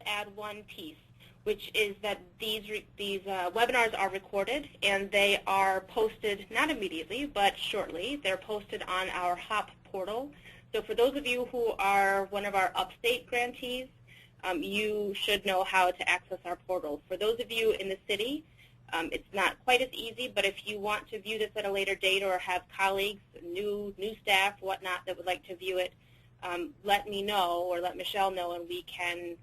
add one piece, which is that these webinars are recorded, and they are posted not immediately, but shortly. They're posted on our HOPP portal. So for those of you who are one of our upstate grantees, you should know how to access our portal. For those of you in the city, it's not quite as easy, but if you want to view this at a later date or have colleagues, new staff, whatnot, that would like to view it, let me know or let Michelle know, and we can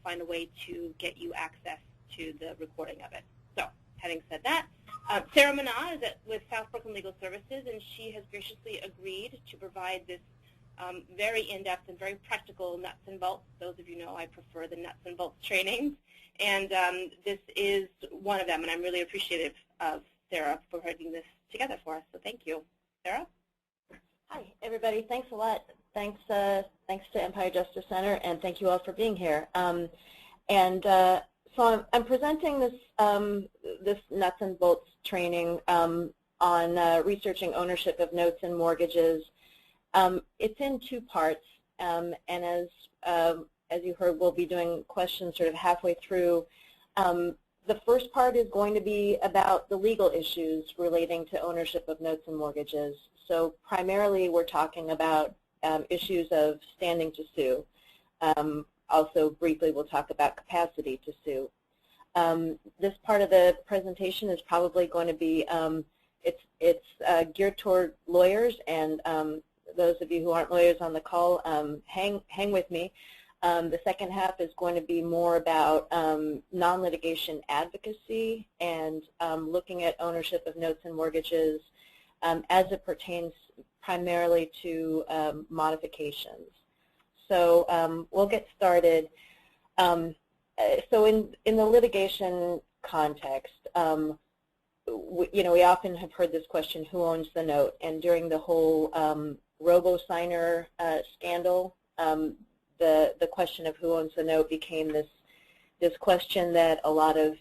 find a way to get you access to the recording of it. So, having said that, Sarah Manah is with South Brooklyn Legal Services, and she has graciously agreed to provide this very in-depth and very practical nuts and bolts. Those of you know I prefer the nuts and bolts trainings, and this is one of them, and I'm really appreciative of Sarah for putting this together for us, so thank you. Sarah? Hi, everybody. Thanks a lot. Thanks to Empire Justice Center, and thank you all for being here. So I'm presenting this this nuts and bolts training on researching ownership of notes and mortgages. It's in two parts, and as you heard, we'll be doing questions sort of halfway through. The first part is going to be about the legal issues relating to ownership of notes and mortgages. So primarily we're talking about issues of standing to sue. Also briefly we'll talk about capacity to sue. This part of the presentation is probably going to be, it's geared toward lawyers, and those of you who aren't lawyers on the call, hang with me. The second half is going to be more about non-litigation advocacy and looking at ownership of notes and mortgages as it pertains primarily to modifications. So we'll get started. So in the litigation context, we often have heard this question, who owns the note? And during the whole robo-signer scandal, the question of who owns the note became this question that a lot of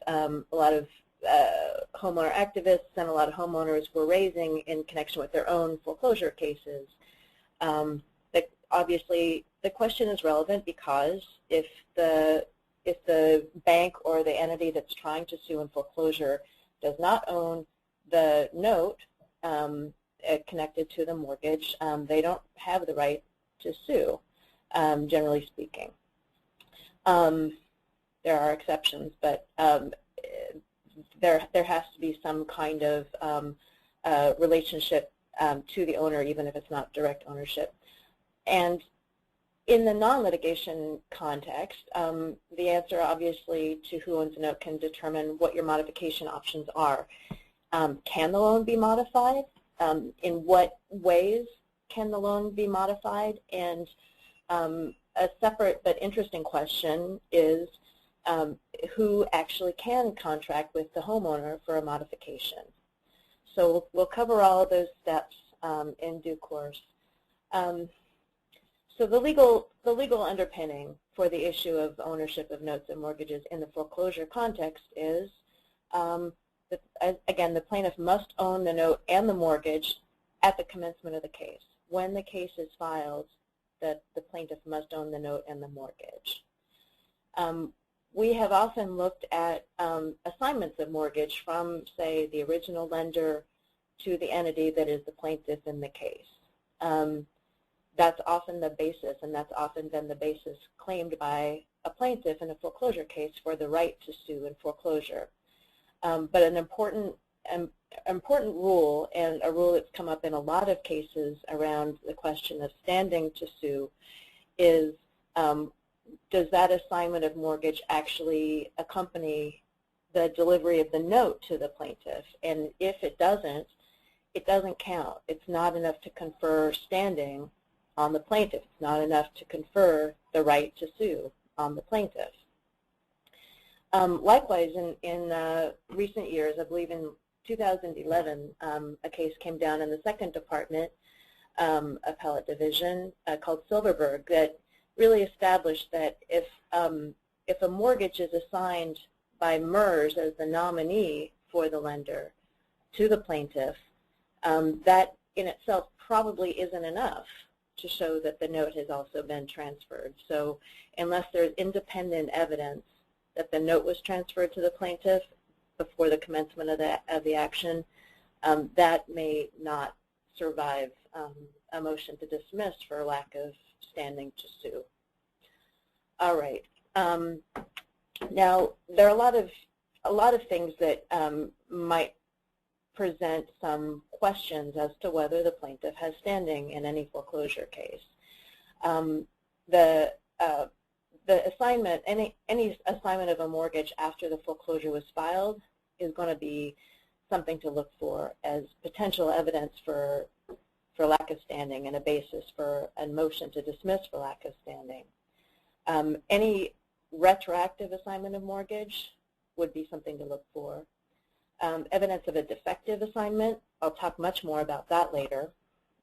homeowner activists and a lot of homeowners were raising in connection with their own foreclosure cases. Obviously, the question is relevant because if the bank or the entity that's trying to sue in foreclosure does not own the note connected to the mortgage, they don't have the right to sue, generally speaking. There are exceptions, but there has to be some kind of relationship to the owner, even if it's not direct ownership. And in the non-litigation context, the answer obviously to who owns the note can determine what your modification options are. Can the loan be modified? In what ways can the loan be modified? And a separate but interesting question is who actually can contract with the homeowner for a modification. So we'll cover all of those steps in due course. So the legal underpinning for the issue of ownership of notes and mortgages in the foreclosure context is, again, the plaintiff must own the note and the mortgage at the commencement of the case. When the case is filed, the plaintiff must own the note and the mortgage. We have often looked at assignments of mortgage from, say, the original lender to the entity that is the plaintiff in the case. That's often the basis, and that's often been the basis claimed by a plaintiff in a foreclosure case for the right to sue in foreclosure. But an important rule, and a rule that's come up in a lot of cases around the question of standing to sue, is does that assignment of mortgage actually accompany the delivery of the note to the plaintiff? And if it doesn't count. It's not enough to confer standing on the plaintiff. It's not enough to confer the right to sue on the plaintiff. Likewise, in recent years, I believe in 2011, a case came down in the Second Department Appellate Division called Silverberg that really established that if a mortgage is assigned by MERS as the nominee for the lender to the plaintiff, that in itself probably isn't enough to show that the note has also been transferred. So unless there's independent evidence that the note was transferred to the plaintiff before the commencement of the action, that may not survive a motion to dismiss for lack of standing to sue. All right. Now there are a lot of things that might present some questions as to whether the plaintiff has standing in any foreclosure case. The assignment, any assignment of a mortgage after the foreclosure was filed is going to be something to look for as potential evidence for lack of standing and a basis for a motion to dismiss for lack of standing. Any retroactive assignment of mortgage would be something to look for. Evidence of a defective assignment, I'll talk much more about that later,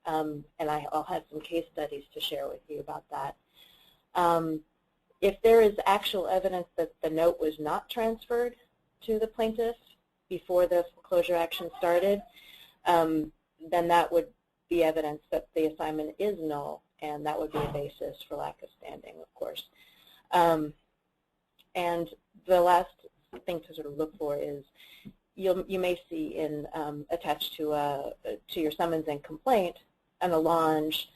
and I'll have some case studies to share with you about that. If there is actual evidence that the note was not transferred to the plaintiff before the foreclosure action started, then that would be evidence that the assignment is null, and that would be a basis for lack of standing, of course. And the last thing to sort of look for is you may see in attached to your summons and complaint an allonge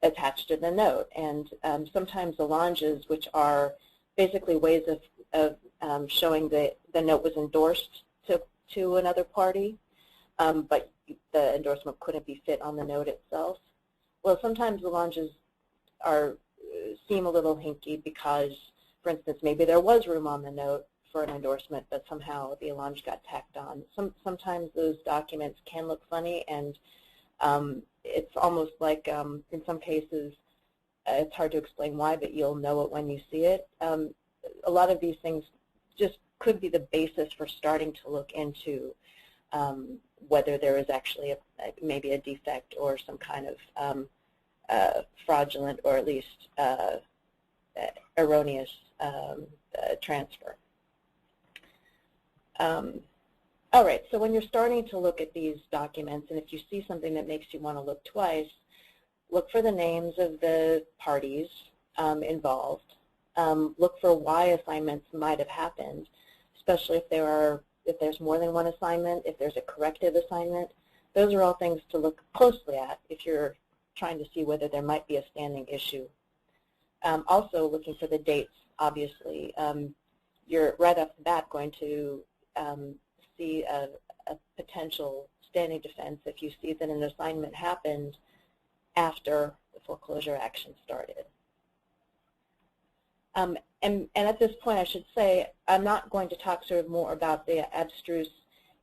attached to the note, and sometimes allonges, which are basically ways of showing that the note was endorsed to another party, but the endorsement couldn't be fit on the note itself. Well, sometimes allonges seem a little hinky because, for instance, maybe there was room on the note for an endorsement, but somehow the allonge got tacked on. Sometimes those documents can look funny, and it's almost like, in some cases, it's hard to explain why, but you'll know it when you see it. A lot of these things just could be the basis for starting to look into whether there is actually maybe a defect or some kind of fraudulent or at least erroneous transfer. All right, so when you're starting to look at these documents, and if you see something that makes you want to look twice, look for the names of the parties involved. Look for why assignments might have happened, especially if there's more than one assignment, if there's a corrective assignment. Those are all things to look closely at if you're trying to see whether there might be a standing issue. Also looking for the dates, obviously. You're right off the bat going to see a potential standing defense if you see that an assignment happened after the foreclosure action started. And at this point, I should say, I'm not going to talk sort of more about the abstruse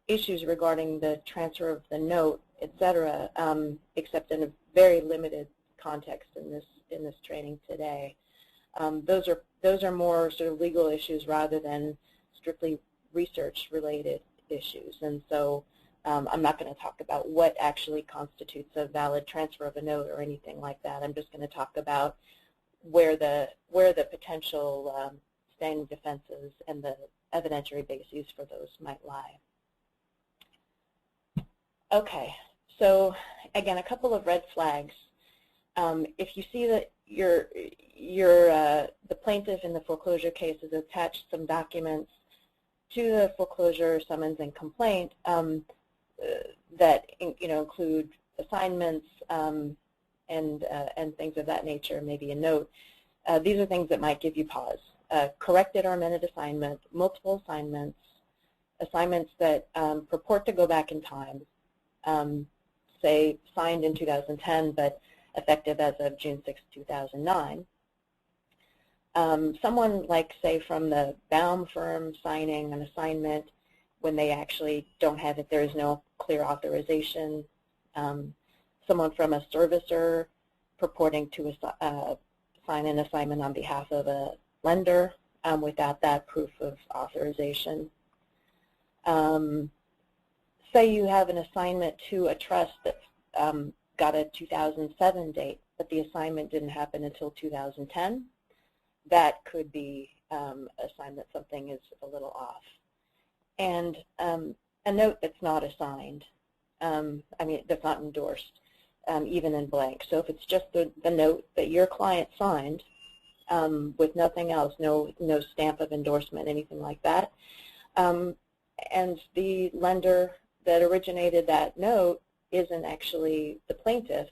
issues regarding the transfer of the note, et cetera, except in a very limited context in this training today. Those are more sort of legal issues rather than strictly research-related issues. And so I'm not going to talk about what actually constitutes a valid transfer of a note or anything like that. I'm just going to talk about where the potential standing defenses and the evidentiary bases for those might lie. Okay, so again, a couple of red flags. If you see that the plaintiff in the foreclosure case has attached some documents to the foreclosure summons and complaint that include assignments and things of that nature, maybe a note, these are things that might give you pause. Corrected or amended assignment, multiple assignments, assignments that purport to go back in time, say signed in 2010 but effective as of June 6, 2009. Someone like, say, from the Baum firm signing an assignment when they actually don't have it, there is no clear authorization. Someone from a servicer purporting to sign an assignment on behalf of a lender without that proof of authorization. Say you have an assignment to a trust that got a 2007 date, but the assignment didn't happen until 2010. That could be a sign that something is a little off. And a note that's not assigned, that's not endorsed. even in blank. So if it's just the note that your client signed with nothing else, no stamp of endorsement, anything like that, and the lender that originated that note isn't actually the plaintiff,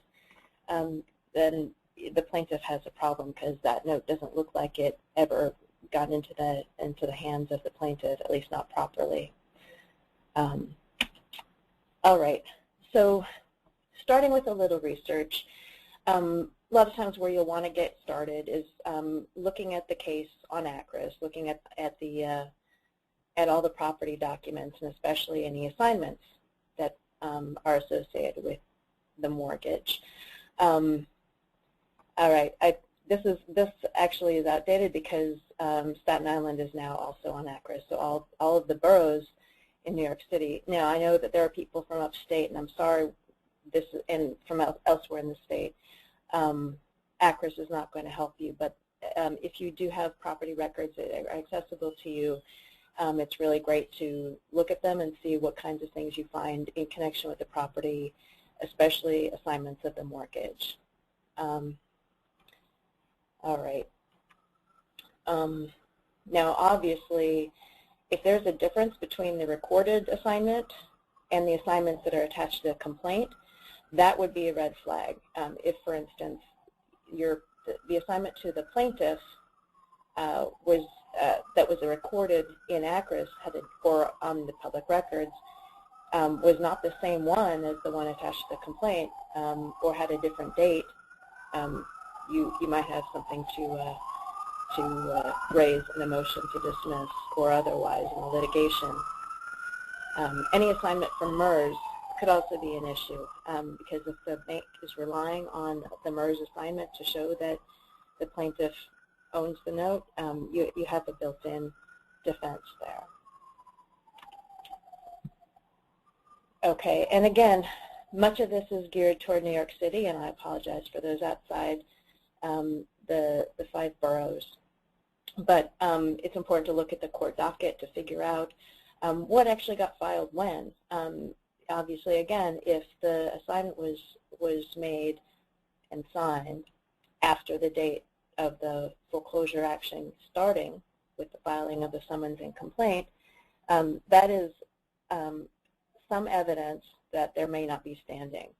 then the plaintiff has a problem because that note doesn't look like it ever got into the hands of the plaintiff, at least not properly. All right, so starting with a little research, a lot of times where you'll want to get started is looking at the case on ACRIS, looking at all the property documents, and especially any assignments that are associated with the mortgage. All right, this actually is outdated because Staten Island is now also on ACRIS, so all of the boroughs in New York City. Now, I know that there are people from upstate, and I'm sorry, and from elsewhere in the state. ACRIS is not going to help you, but if you do have property records that are accessible to you, it's really great to look at them and see what kinds of things you find in connection with the property, especially assignments of the mortgage. All right. Now, obviously, if there's a difference between the recorded assignment and the assignments that are attached to the complaint, that would be a red flag. If, for instance, the assignment to the plaintiff that was recorded in ACRIS or on the public records was not the same one as the one attached to the complaint, or had a different date, you might have something to raise an motion to dismiss or otherwise in a litigation. Any assignment from MERS could also be an issue because if the bank is relying on the MERS assignment to show that the plaintiff owns the note, you have a built-in defense there. Okay, and again, much of this is geared toward New York City, and I apologize for those outside the 5 boroughs. But it's important to look at the court docket to figure out what actually got filed when. Obviously, again, if the assignment was made and signed after the date of the foreclosure action starting with the filing of the summons and complaint, that is some evidence that there may not be standing.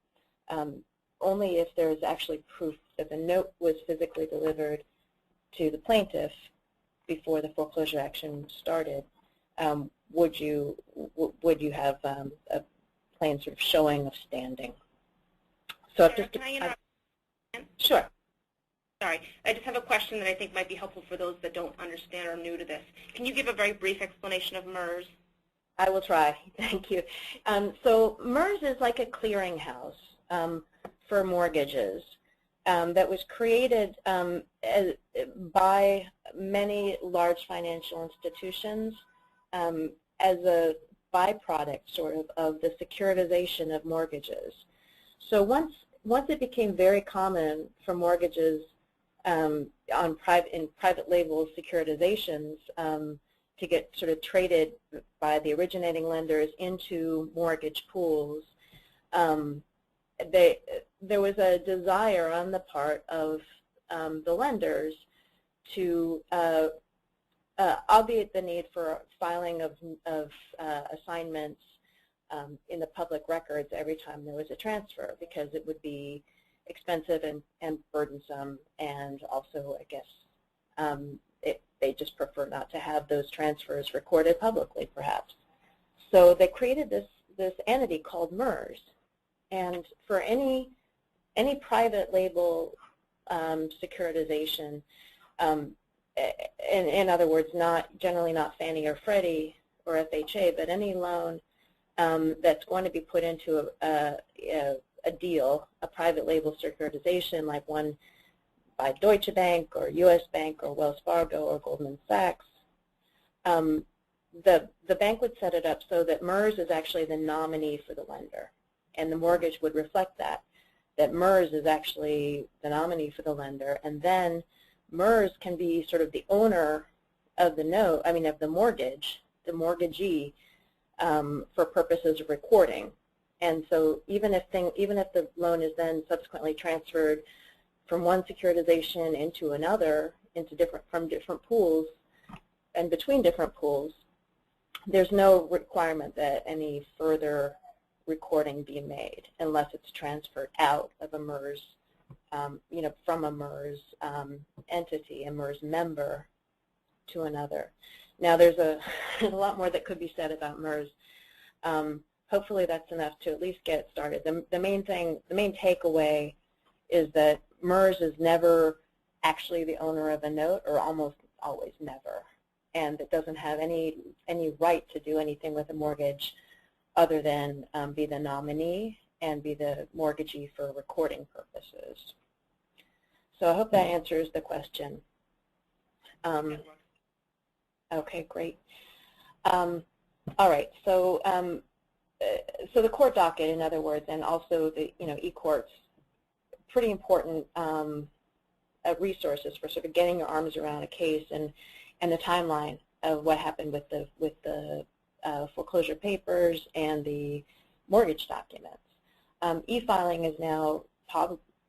Only if there is actually proof that the note was physically delivered to the plaintiff before the foreclosure action started would you have a plain sort of showing of standing. So Sarah, can I interrupt? Sure. Sorry, I just have a question that I think might be helpful for those that don't understand or are new to this. Can you give a very brief explanation of MERS? I will try. Thank you. So MERS is like a clearinghouse for mortgages that was created by many large financial institutions as a byproduct, sort of the securitization of mortgages. So once it became very common for mortgages in private-label securitizations to get sort of traded by the originating lenders into mortgage pools, there was a desire on the part of the lenders to obviate the need for filing of assignments in the public records every time there was a transfer, because it would be expensive and burdensome, and also, I guess, they just prefer not to have those transfers recorded publicly, perhaps. So they created this entity called MERS, and for any private label securitization, in other words, generally not Fannie or Freddie or FHA, but any loan that's going to be put into a deal, a private label securitization, like one by Deutsche Bank or U.S. Bank or Wells Fargo or Goldman Sachs, the bank would set it up so that MERS is actually the nominee for the lender, and the mortgage would reflect that MERS is actually the nominee for the lender, and then MERS can be sort of the owner of the note, of the mortgage, the mortgagee, for purposes of recording. And so even if the loan is then subsequently transferred from one securitization into another, from different pools and between different pools, there's no requirement that any further recording be made unless it's transferred out of a MERS, from a MERS entity, a MERS member to another. Now there's a lot more that could be said about MERS. Hopefully that's enough to at least get it started. The main takeaway is that MERS is never actually the owner of a note, or almost always never, and it doesn't have any right to do anything with a mortgage other than be the nominee and be the mortgagee for recording purposes. So I hope that answers the question. Okay, great. All right, so the court docket, in other words, and also the e-courts, pretty important resources for sort of getting your arms around a case and the timeline of what happened with the foreclosure papers and the mortgage documents. E-filing is now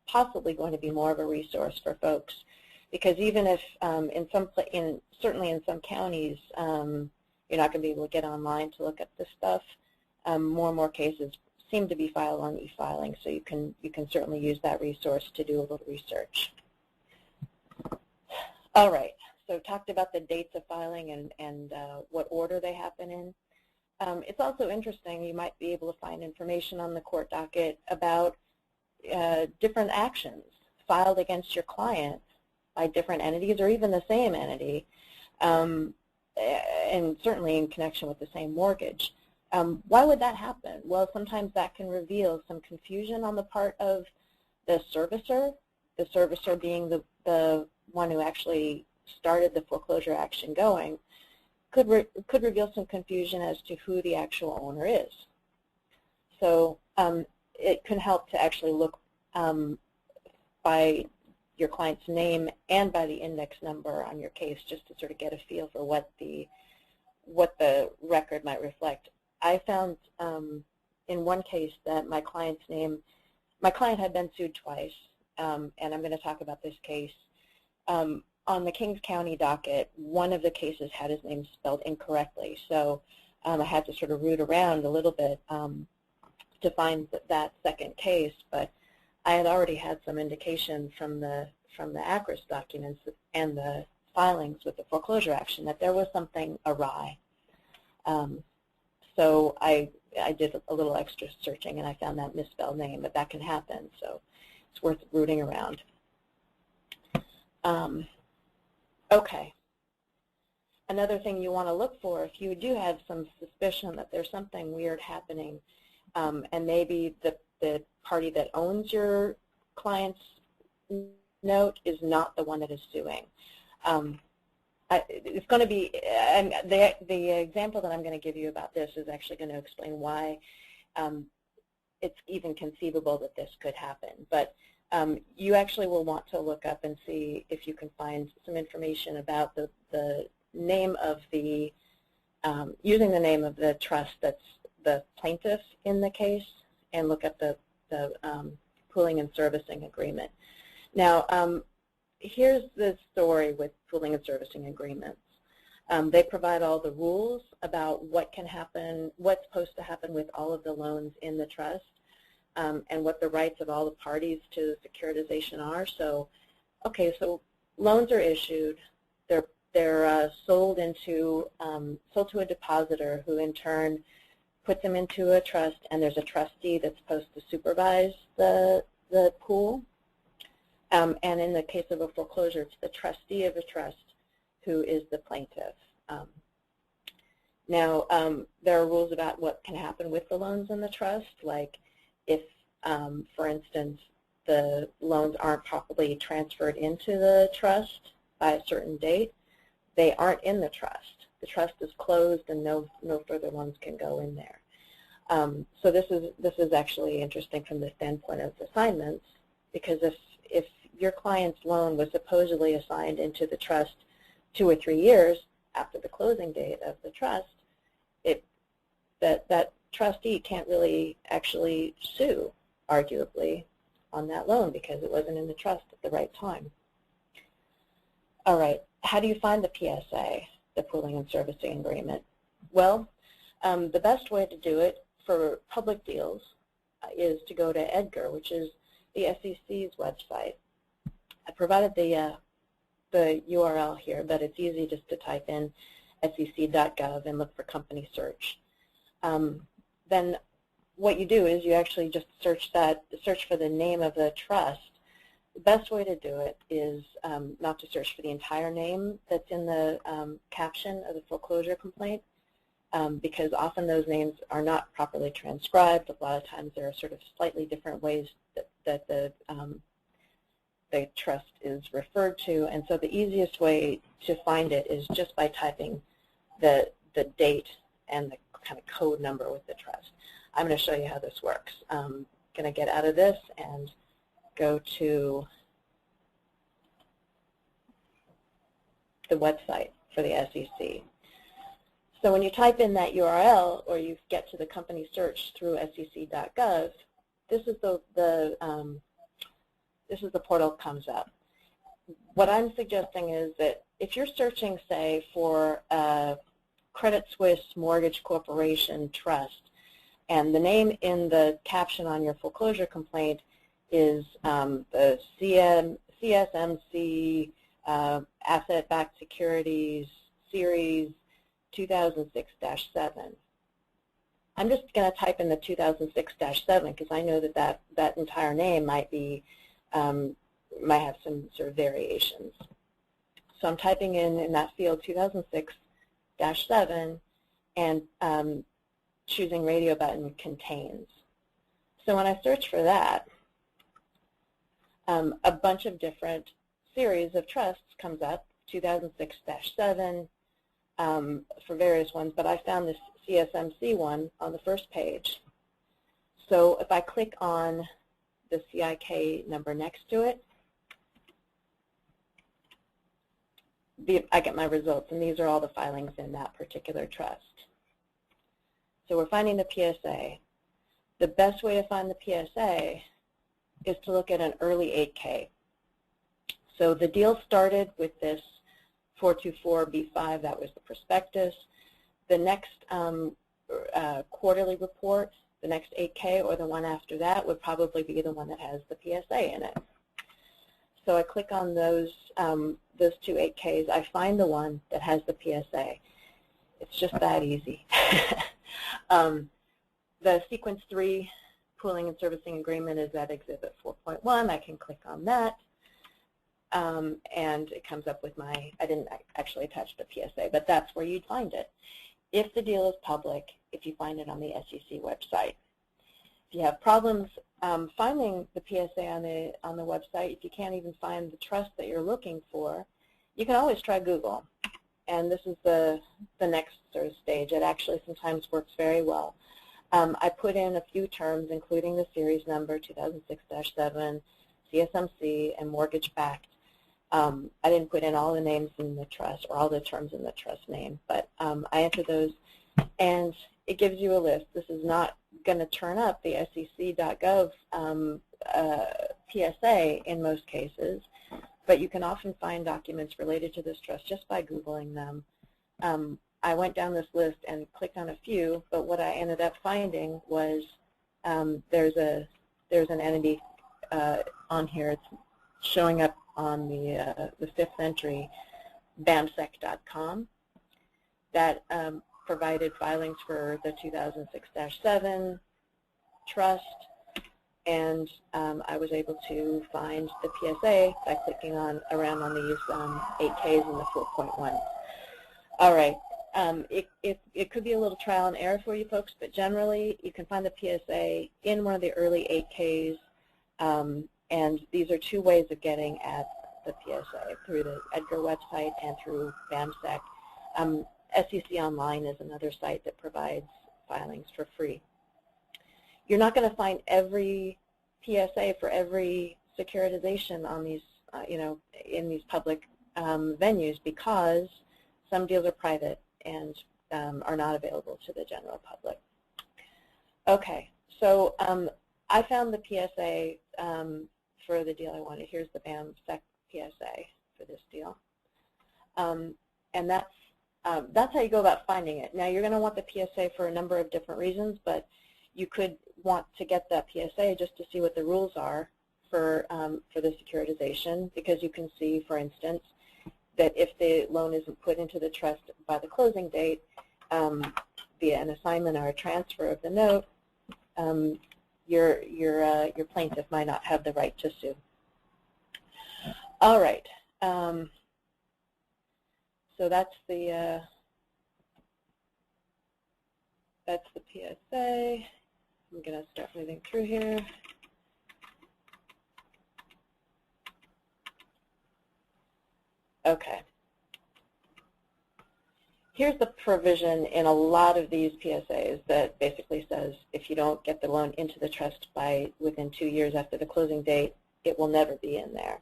possibly going to be more of a resource for folks, because even if certainly in some counties you're not going to be able to get online to look at this stuff, more and more cases seem to be filed on e-filing, so you can certainly use that resource to do a little research. All right, so talked about the dates of filing and what order they happen in. It's also interesting, you might be able to find information on the court docket about different actions filed against your client by different entities, or even the same entity, and certainly in connection with the same mortgage. Why would that happen? Well, sometimes that can reveal some confusion on the part of the servicer being the one who actually started the foreclosure action going, could reveal some confusion as to who the actual owner is. So it can help to actually look by your client's name and by the index number on your case, just to sort of get a feel for what the record might reflect. I found in one case that my client had been sued twice, and I'm going to talk about this case. On the Kings County docket, one of the cases had his name spelled incorrectly, so I had to sort of root around a little bit to find that second case, but I had already had some indication from the ACRIS documents and the filings with the foreclosure action that there was something awry. So I did a little extra searching, and I found that misspelled name, but that can happen, so it's worth rooting around. Okay. Another thing you want to look for, if you do have some suspicion that there's something weird happening, and maybe the party that owns your client's note is not the one that is suing. It's going to be, the example that I'm going to give you about this is actually going to explain why it's even conceivable that this could happen. But you actually will want to look up and see if you can find some information about the name of the, using the name of the trust that's the plaintiff in the case, and look at the pooling and servicing agreement. Now, here's the story with pooling and servicing agreements. They provide all the rules about what can happen, what's supposed to happen with all of the loans in the trust, and what the rights of all the parties to the securitization are. So, okay, so loans are issued. They're sold to a depositor, who in turn puts them into a trust, and there's a trustee that's supposed to supervise the pool. And in the case of a foreclosure, it's the trustee of a trust who is the plaintiff. Now, there are rules about what can happen with the loans in the trust, like if, for instance, the loans aren't properly transferred into the trust by a certain date, they aren't in the trust. The trust is closed, and no further loans can go in there. So this is actually interesting from the standpoint of assignments, because if your client's loan was supposedly assigned into the trust 2 or 3 years after the closing date of the trust, that trustee can't really actually sue, arguably, on that loan because it wasn't in the trust at the right time. All right, how do you find the PSA, the Pooling and Servicing Agreement? Well, the best way to do it for public deals is to go to EDGAR, which is the SEC's website. I provided the URL here, but it's easy just to type in sec.gov and look for company search. Then what you do is you actually just search for the name of the trust. The best way to do it is not to search for the entire name that's in the caption of the foreclosure complaint, because often those names are not properly transcribed. A lot of times there are sort of slightly different ways that the trust is referred to, and so the easiest way to find it is just by typing the date and the kind of code number with the trust. I'm going to show you how this works. I'm going to get out of this and go to the website for the SEC. So when you type in that URL or you get to the company search through sec.gov, this is the portal that comes up. What I'm suggesting is that if you're searching, say, for a Credit Suisse Mortgage Corporation Trust, and the name in the caption on your foreclosure complaint is the CSMC Asset-Backed Securities Series 2006-7. I'm just going to type in the 2006-7 because I know that that entire name might have some sort of variations. So I'm typing in that field 2006-7 and choosing radio button contains. So when I search for that, a bunch of different series of trusts comes up, 2006-7 for various ones, but I found this CSMC one on the first page. So if I click on the CIK number next to it, I get my results, and these are all the filings in that particular trust. So we're finding the PSA. The best way to find the PSA is to look at an early 8K. So the deal started with this 424B5, that was the prospectus. The next quarterly report, the next 8K or the one after that would probably be the one that has the PSA in it. So I click on those two 8Ks. I find the one that has the PSA. It's just that easy. The Sequence 3 Pooling and Servicing Agreement is at Exhibit 4.1. I can click on that, and it comes up with I didn't actually attach the PSA, but that's where you'd find it. If the deal is public, if you find it on the SEC website. If you have problems finding the PSA on the website, if you can't even find the trust that you're looking for, you can always try Google. And this is the next sort of stage. It actually sometimes works very well. I put in a few terms, including the series number, 2006-7, CSMC, and mortgage-backed. I didn't put in all the names in the trust or all the terms in the trust name, but I entered those, and it gives you a list. This is not going to turn up the sec.gov PSA in most cases, but you can often find documents related to this trust just by Googling them. I went down this list and clicked on a few, but what I ended up finding was there's an entity on here. It's showing up on the fifth entry, bamsec.com, that provided filings for the 2006-7 trust, and I was able to find the PSA by clicking around on these 8Ks in the 4.1. All right, it could be a little trial and error for you folks, but generally you can find the PSA in one of the early 8Ks, and these are two ways of getting at the PSA, through the EDGAR website and through BAMSEC. SEC Online is another site that provides filings for free. You're not going to find every PSA for every securitization on these, in these public venues, because some deals are private and are not available to the general public. Okay, so I found the PSA for the deal I wanted. Here's the BAM Sec PSA for this deal, and that's how you go about finding it. Now, you're going to want the PSA for a number of different reasons, but you could want to get that PSA just to see what the rules are for the securitization, because you can see, for instance, that if the loan isn't put into the trust by the closing date via an assignment or a transfer of the note, your plaintiff might not have the right to sue. All right. So that's the PSA. I'm going to start moving through here. Okay. Here's the provision in a lot of these PSAs that basically says if you don't get the loan into the trust by within 2 years after the closing date, it will never be in there.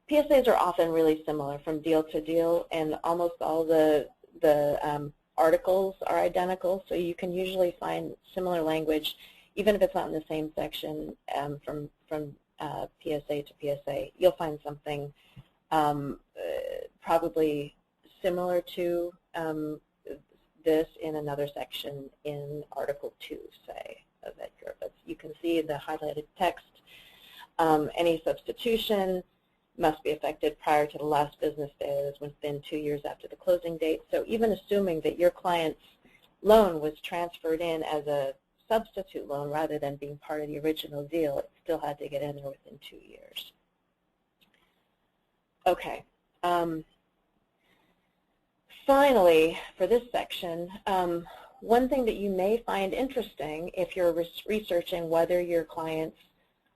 PSAs are often really similar from deal to deal, and almost all the articles are identical, so you can usually find similar language, even if it's not in the same section from PSA to PSA. You'll find something probably similar to this in another section in Article 2, say, of EDGAR. But you can see the highlighted text. Any substitution must be effected prior to the last business day, that is within 2 years after the closing date. So even assuming that your client's loan was transferred in as a substitute loan rather than being part of the original deal, it still had to get in there within 2 years. Okay. Finally, for this section, one thing that you may find interesting if you're researching whether your client's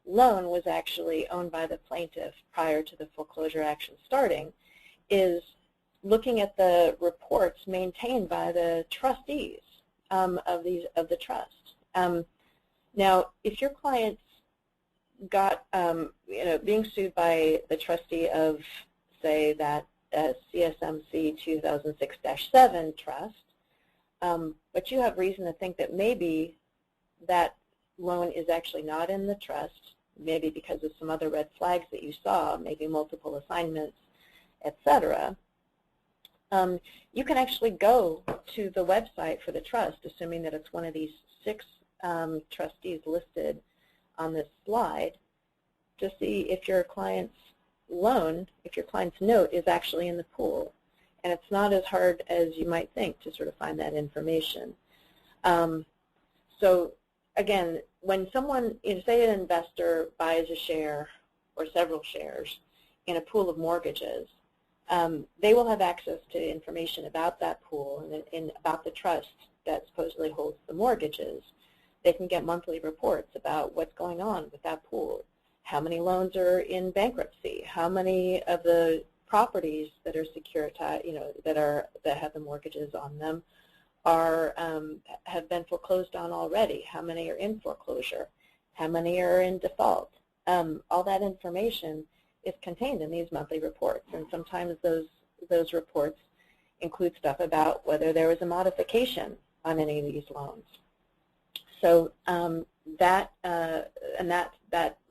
loan was actually owned by the plaintiff prior to the foreclosure action starting is looking at the reports maintained by the trustees of the trust. Now, if your client's got being sued by the trustee of, say, that CSMC 2006-7 trust, but you have reason to think that maybe that loan is actually not in the trust, maybe because of some other red flags that you saw, maybe multiple assignments, etc. You can actually go to the website for the trust, assuming that it's one of these 6 trustees listed on this slide, to see if your client's loan, if your client's note is actually in the pool. And it's not as hard as you might think to sort of find that information. So again, when someone, say an investor buys a share or several shares in a pool of mortgages, they will have access to information about that pool and about the trust that supposedly holds the mortgages. They can get monthly reports about what's going on with that pool, how many loans are in bankruptcy, how many of the properties that are securitized, that have the mortgages on them are have been foreclosed on already, how many are in foreclosure, how many are in default. All that information is contained in these monthly reports, and sometimes those reports include stuff about whether there was a modification on any of these loans. So that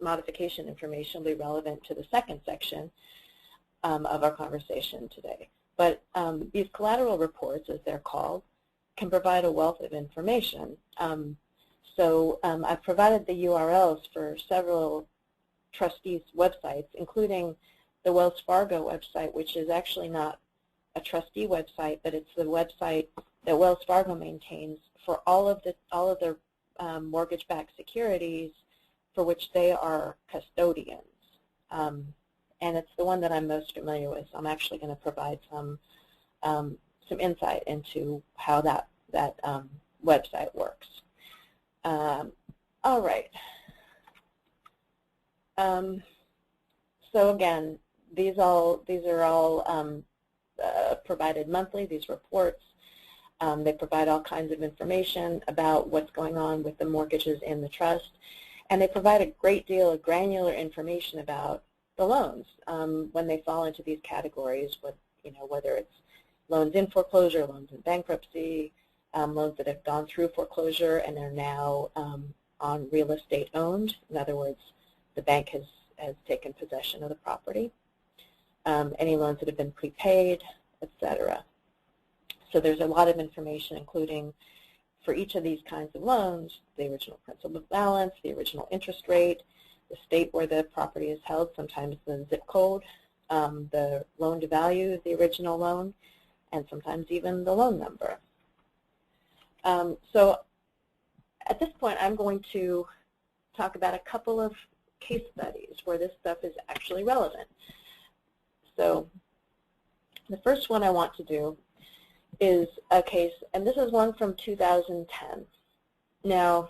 modification information will be relevant to the second section of our conversation today. But these collateral reports, as they're called, can provide a wealth of information. I've provided the URLs for several trustees' websites, including the Wells Fargo website, which is actually not a trustee website, but it's the website that Wells Fargo maintains for all of their mortgage-backed securities for which they are custodians. And it's the one that I'm most familiar with. So I'm actually going to provide some insight into how that website works. All right. So again, these are all provided monthly, these reports. They provide all kinds of information about what's going on with the mortgages in the trust, and they provide a great deal of granular information about the loans when they fall into these categories, whether it's loans in foreclosure, loans in bankruptcy, loans that have gone through foreclosure and are now on real estate owned. In other words, the bank has taken possession of the property. Any loans that have been prepaid, etc. So there's a lot of information, including for each of these kinds of loans, the original principal balance, the original interest rate, the state where the property is held, sometimes the zip code, the loan to value of the original loan, and sometimes even the loan number. So at this point, I'm going to talk about a couple of case studies where this stuff is actually relevant. So the first one I want to do is a case, and this is one from 2010. Now,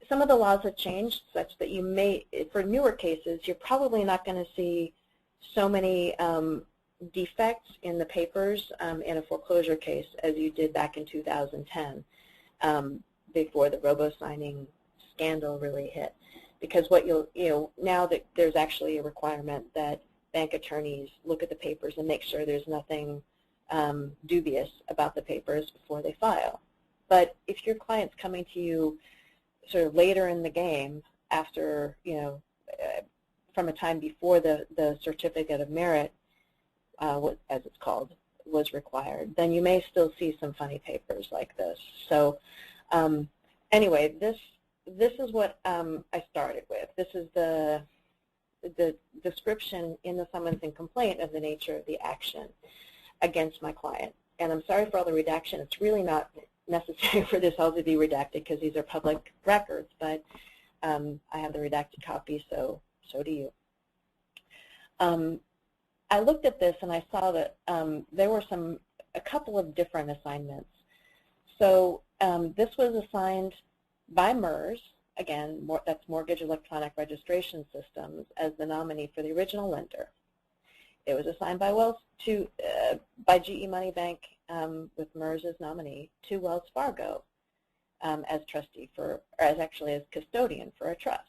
some of the laws have changed such that you may, for newer cases, you're probably not going to see so many defects in the papers in a foreclosure case as you did back in 2010 before the robo-signing scandal really hit. Because what now that there's actually a requirement that bank attorneys look at the papers and make sure there's nothing dubious about the papers before they file. But if your client's coming to you sort of later in the game, after, from a time before the certificate of merit, as it's called, was required, then you may still see some funny papers like this. So anyway, this is what I started with. This is the description in the summons and complaint of the nature of the action against my client. And I'm sorry for all the redaction. It's really not necessary for this all to be redacted because these are public records, but I have the redacted copy, so do you. I looked at this and I saw that there were a couple of different assignments. So this was assigned by MERS, again, that's Mortgage Electronic Registration Systems, as the nominee for the original lender. It was assigned by by GE Money Bank with MERS as nominee to Wells Fargo as trustee as custodian for a trust.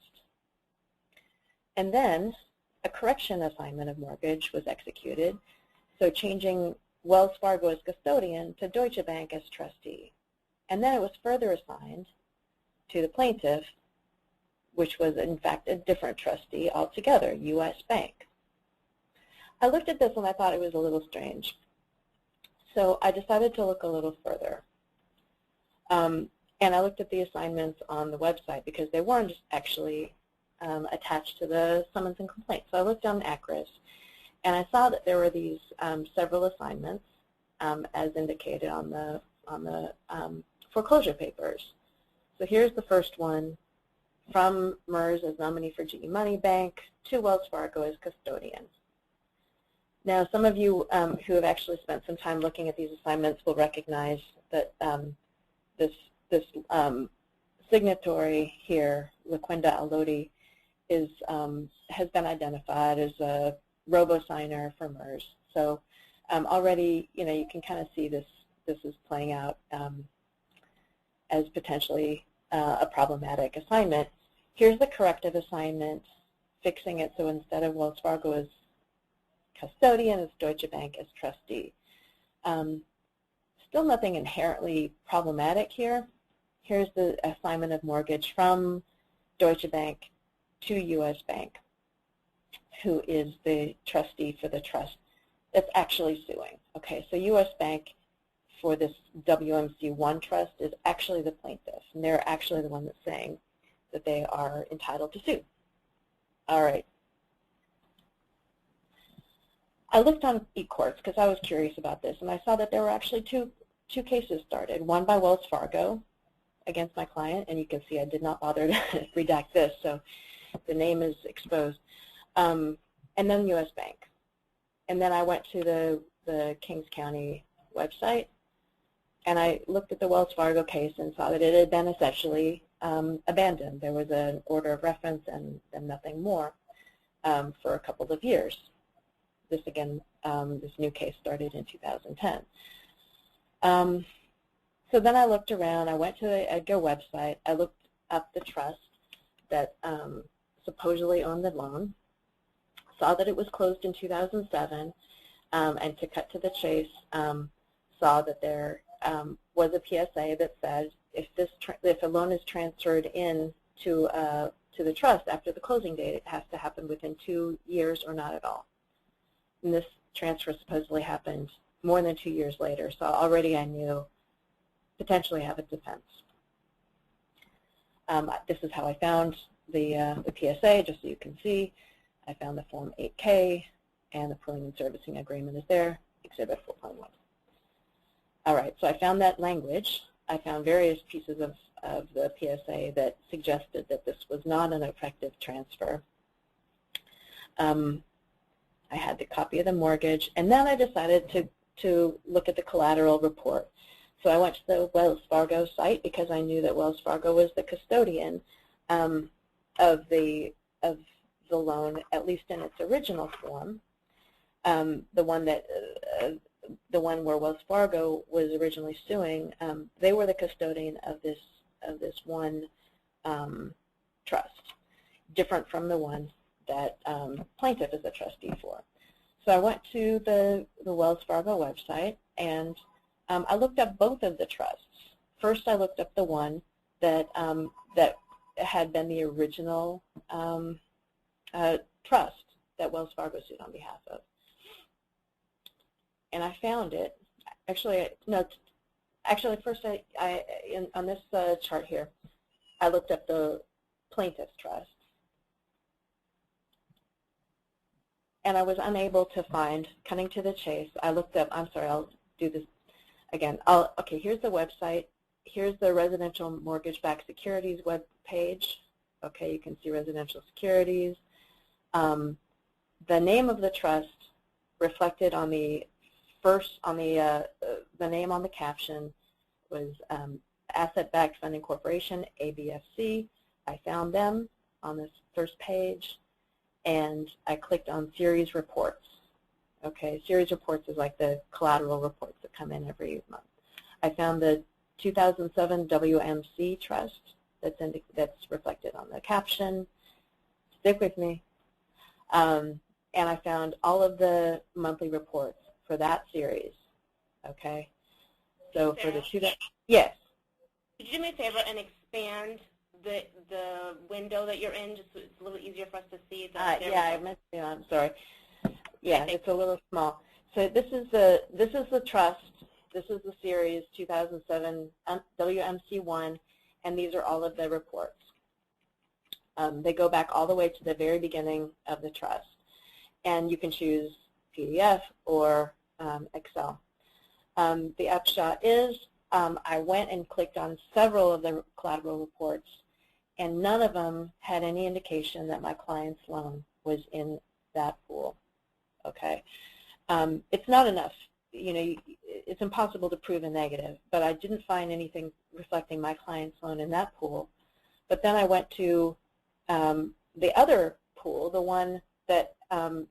And then a correction assignment of mortgage was executed, so changing Wells Fargo as custodian to Deutsche Bank as trustee. And then it was further assigned to the plaintiff, which was in fact a different trustee altogether, U.S. Bank. I looked at this and I thought it was a little strange. So I decided to look a little further. And I looked at the assignments on the website because they weren't actually attached to the summons and complaint. So I looked on ACRIS and I saw that there were these several assignments as indicated on the foreclosure papers. So here's the first one, from MERS as nominee for GE Money Bank to Wells Fargo as custodian. Now, some of you who have actually spent some time looking at these assignments will recognize that this signatory here, LaQuinda Alodi, has been identified as a robo-signer for MERS. So already, you can kind of see this is playing out as potentially a problematic assignment. Here's the corrective assignment, fixing it so instead of Wells Fargo as custodian, it's Deutsche Bank as trustee. Still nothing inherently problematic here. Here's the assignment of mortgage from Deutsche Bank to U.S. Bank, who is the trustee for the trust that's actually suing. Okay, so U.S. Bank for this WMC1 trust is actually the plaintiff, and they're actually the one that's saying that they are entitled to sue. All right. I looked on eCourts because I was curious about this, and I saw that there were actually two cases started, one by Wells Fargo against my client, and you can see I did not bother to redact this, so the name is exposed, and then U.S. Bank. And then I went to the Kings County website, and I looked at the Wells Fargo case and saw that it had been essentially abandoned. There was an order of reference and nothing more for a couple of years. This, again, this new case started in 2010. So then I looked around. I went to the EDGAR website. I looked up the trust that supposedly owned the loan, saw that it was closed in 2007, and to cut to the chase, saw that there was a PSA that said if a loan is transferred in to the trust after the closing date, it has to happen within 2 years or not at all. And this transfer supposedly happened more than 2 years later, so already I knew potentially have a defense. This is how I found the PSA, just so you can see. I found the Form 8K, and the pooling and servicing agreement is there, Exhibit 4.1. All right, so I found that language. I found various pieces of the PSA that suggested that this was not an effective transfer. I had the copy of the mortgage, and then I decided to look at the collateral report. So I went to the Wells Fargo site because I knew that Wells Fargo was the custodian of the loan, at least in its original form. The one where Wells Fargo was originally suing, they were the custodian of this one trust, different from the one that plaintiff is a trustee for. So I went to the Wells Fargo website, and I looked up both of the trusts. First, I looked up the one that that had been the original trust that Wells Fargo sued on behalf of. And I found it. Actually, no. Actually, first, on this chart here, I looked up the plaintiff's trust, and I was unable to find. Cutting to the chase, I looked up. I'm sorry. I'll do this again. Okay. Here's the website. Here's the residential mortgage-backed securities web page. Okay, you can see residential securities. The name of the trust reflected on the name on the caption was Asset-Backed Funding Corporation, ABFC. I found them on this first page, and I clicked on series reports. Okay, series reports is like the collateral reports that come in every month. I found the 2007 WMC trust that's reflected on the caption. Stick with me. And I found all of the monthly reports for that series. Okay, so Sarah, for the yes. Could you do me a favor and expand the window that you're in, just so it's a little easier for us to see? Yeah, I missed you. I'm sorry. Yeah, it's a little small. So this is the trust. This is the series 2007 WMC1, and these are all of the reports. They go back all the way to the very beginning of the trust, and you can choose PDF or Excel. The upshot is I went and clicked on several of the collateral reports, and none of them had any indication that my client's loan was in that pool. Okay, it's not enough. You know, it's impossible to prove a negative, but I didn't find anything reflecting my client's loan in that pool. But then I went to the other pool, the one that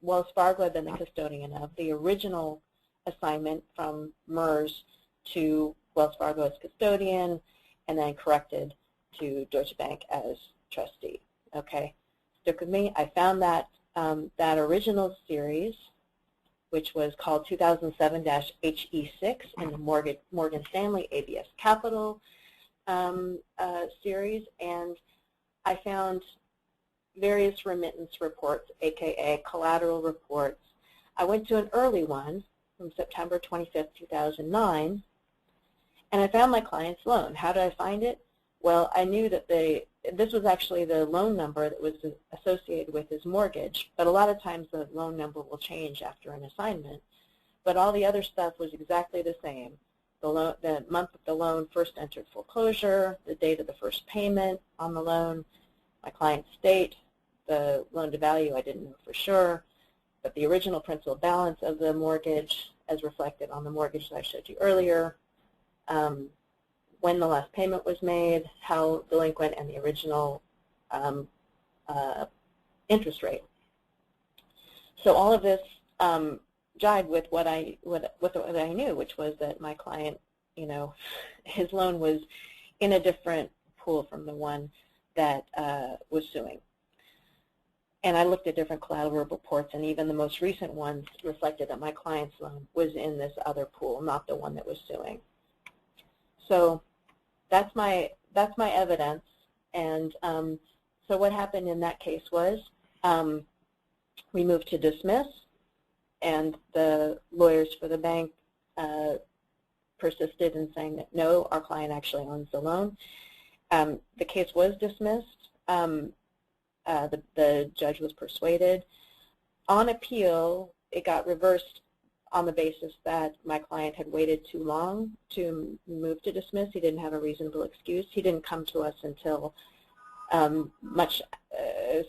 Wells Fargo had been the custodian of, the original assignment from MERS to Wells Fargo as custodian, and then corrected to Deutsche Bank as trustee. Okay, stick with me. I found that that original series, which was called 2007-HE6 in the Morgan Stanley ABS Capital series, and I found various remittance reports, aka collateral reports. I went to an early one from September 25th, 2009, and I found my client's loan. How did I find it? Well, I knew that this was actually the loan number that was associated with his mortgage, but a lot of times the loan number will change after an assignment. But all the other stuff was exactly the same. The month that the loan first entered foreclosure, the date of the first payment on the loan, my client's state, the loan to value I didn't know for sure, but the original principal balance of the mortgage as reflected on the mortgage that I showed you earlier, when the last payment was made, how delinquent, and the original interest rate. So all of this jived with what I knew, which was that my client, you know, his loan was in a different pool from the one that was suing. And I looked at different collateral reports, and even the most recent ones reflected that my client's loan was in this other pool, not the one that was suing. So that's my evidence. And so what happened in that case was we moved to dismiss, and the lawyers for the bank persisted in saying that no, our client actually owns the loan. The case was dismissed. The judge was persuaded. On appeal, it got reversed on the basis that my client had waited too long to move to dismiss. He didn't have a reasonable excuse. He didn't come to us until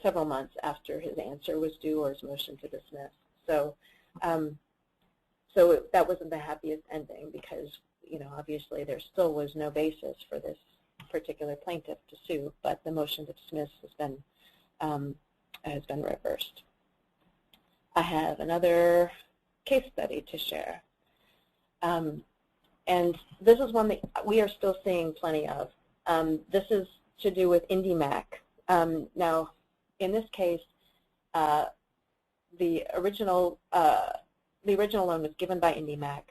several months after his answer was due or his motion to dismiss. So, that wasn't the happiest ending because, obviously there still was no basis for this particular plaintiff to sue, but the motion to dismiss has been reversed. I have another case study to share, and this is one that we are still seeing plenty of. This is to do with IndyMac. Now, in this case, the original loan was given by IndyMac.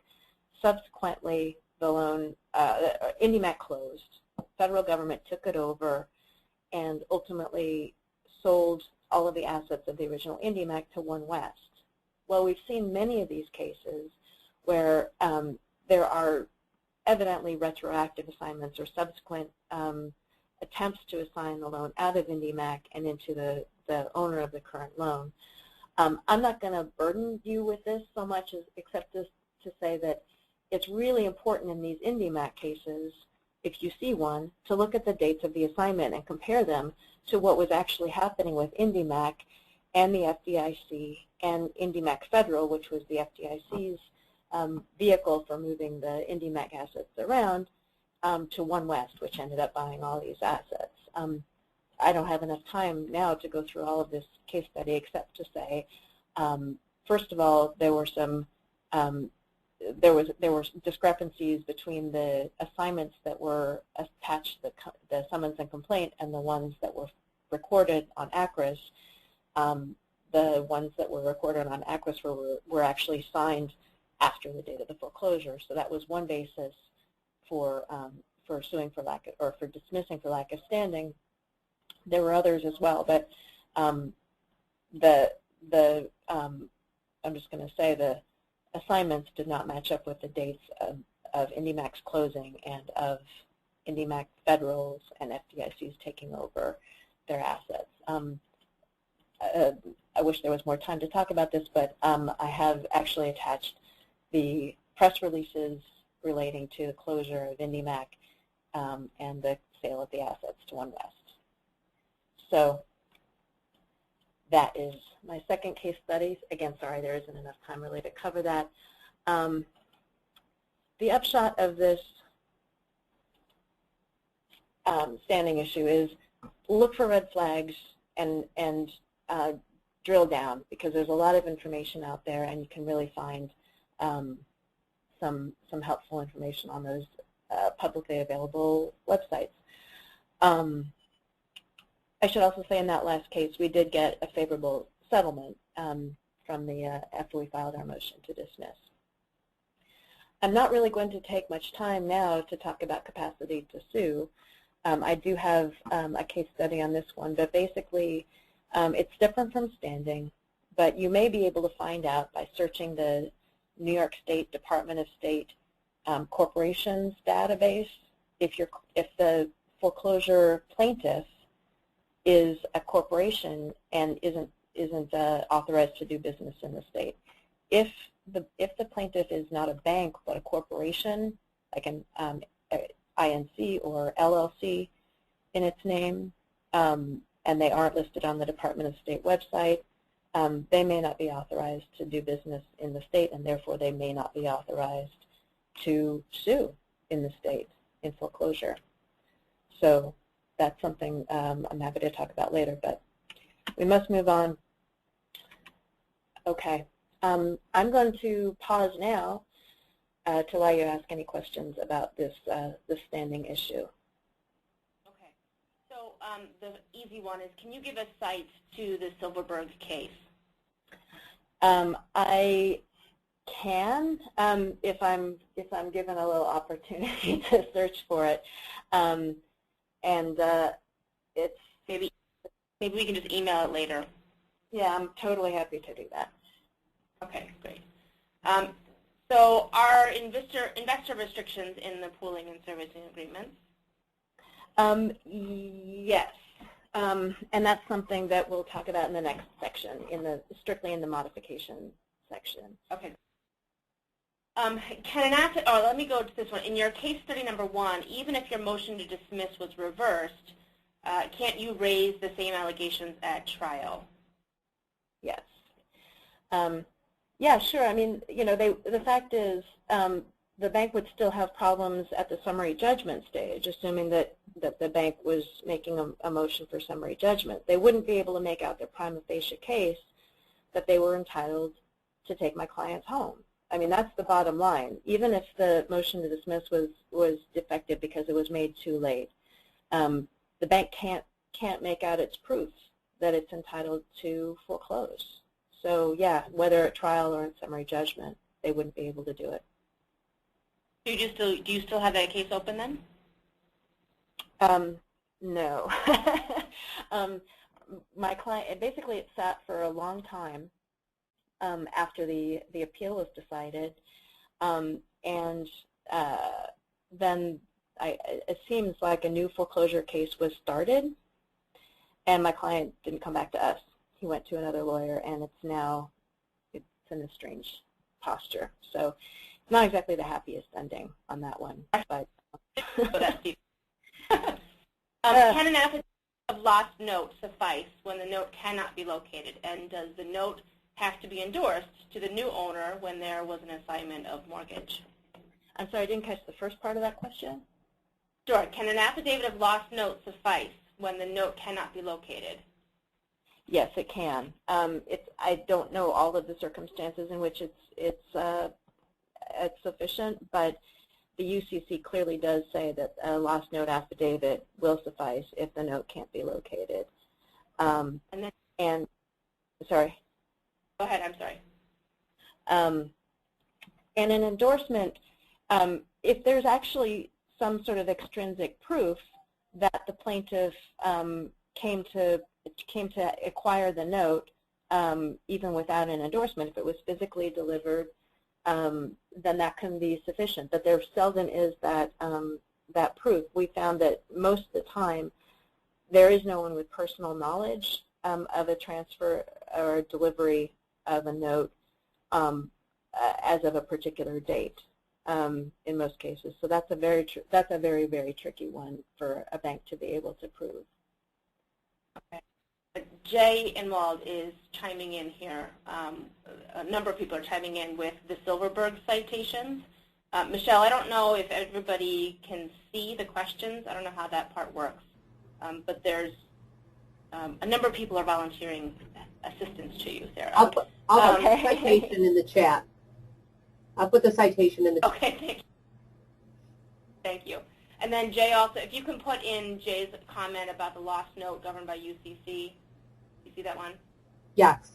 Subsequently, the loan, IndyMac closed. Federal government took it over and ultimately sold all of the assets of the original IndyMac to One West. Well, we've seen many of these cases where there are evidently retroactive assignments or subsequent attempts to assign the loan out of IndyMac and into the owner of the current loan. I'm not going to burden you with this so much except to say that it's really important in these IndyMac cases, if you see one, to look at the dates of the assignment and compare them to what was actually happening with IndyMac and the FDIC and IndyMac Federal, which was the FDIC's vehicle for moving the IndyMac assets around, to One West, which ended up buying all these assets. I don't have enough time now to go through all of this case study except to say, first of all, there were discrepancies between the assignments that were attached to the summons and complaint and the ones that were recorded on ACRIS. The ones that were recorded on ACRIS were actually signed after the date of the foreclosure. So that was one basis for suing for lack of, or for dismissing for lack of standing. There were others as well, but I'm just going to say the assignments did not match up with the dates of IndyMac's closing and of IndyMac Federal's and FDIC's taking over their assets. I wish there was more time to talk about this, but I have actually attached the press releases relating to the closure of IndyMac and the sale of the assets to One West. So that is my second case study. Again, sorry, there isn't enough time really to cover that. The upshot of this standing issue is look for red flags and drill down, because there's a lot of information out there, and you can really find some helpful information on those publicly available websites. I should also say in that last case, we did get a favorable settlement from the after we filed our motion to dismiss. I'm not really going to take much time now to talk about capacity to sue. I do have a case study on this one, but basically it's different from standing, but you may be able to find out by searching the New York State Department of State corporations database if the foreclosure plaintiff is a corporation and isn't authorized to do business in the state. If the plaintiff is not a bank but a corporation, like an INC or LLC in its name, and they aren't listed on the Department of State website, they may not be authorized to do business in the state, and therefore they may not be authorized to sue in the state in foreclosure. So that's something I'm happy to talk about later, but we must move on. Okay, I'm going to pause now to allow you to ask any questions about this standing issue. Okay, so the easy one is, can you give a cite to the Silverberg case? can, if I'm given a little opportunity to search for it, and it's Maybe we can just email it later. yeah, I'm totally happy to do that. Okay, great. So are investor restrictions in the pooling and servicing agreements? Yes, and that's something that we'll talk about in the next section, strictly in the modification section. Okay. Can an asset, oh, let me go to this one. In your case study number 1, even if your motion to dismiss was reversed, can't you raise the same allegations at trial? Yes. Yeah, sure. I mean, you know, the fact is the bank would still have problems at the summary judgment stage, assuming that the bank was making a motion for summary judgment. They wouldn't be able to make out their prima facie case that they were entitled to take my client's home. I mean, that's the bottom line. Even if the motion to dismiss was defective because it was made too late, the bank can't make out its proof that it's entitled to foreclose. So yeah, whether at trial or in summary judgment, they wouldn't be able to do it. Do you still have that case open then? No. My client, basically it sat for a long time after the appeal was decided, and then it seems like a new foreclosure case was started, and my client didn't come back to us. He went to another lawyer, and it's in a strange posture. So it's not exactly the happiest ending on that one. But can an affidavit of lost note suffice when the note cannot be located? And does the note have to be endorsed to the new owner when there was an assignment of mortgage? I'm sorry, I didn't catch the first part of that question. Sure. Can an affidavit of lost note suffice when the note cannot be located? Yes, it can. I don't know all of the circumstances in which it's sufficient, but the UCC clearly does say that a lost note affidavit will suffice if the note can't be located. Sorry. Go ahead. I'm sorry. And an endorsement, if there's actually some sort of extrinsic proof that the plaintiff came to acquire the note, even without an endorsement, if it was physically delivered, then that can be sufficient. But there seldom is that proof. We found that most of the time there is no one with personal knowledge of a transfer or delivery of a note as of a particular date in most cases. So that's a very, very tricky one for a bank to be able to prove. Okay. Jay Inwald is chiming in here. A number of people are chiming in with the Silverberg citations. Michelle, I don't know if everybody can see the questions. I don't know how that part works. But there's a number of people are volunteering assistance to you, Sarah. I'll put the citation in the chat. I'll put the citation in the chat. Okay, thank you. Thank you. And then Jay also, if you can put in Jay's comment about the lost note governed by UCC. You see that one? Yes.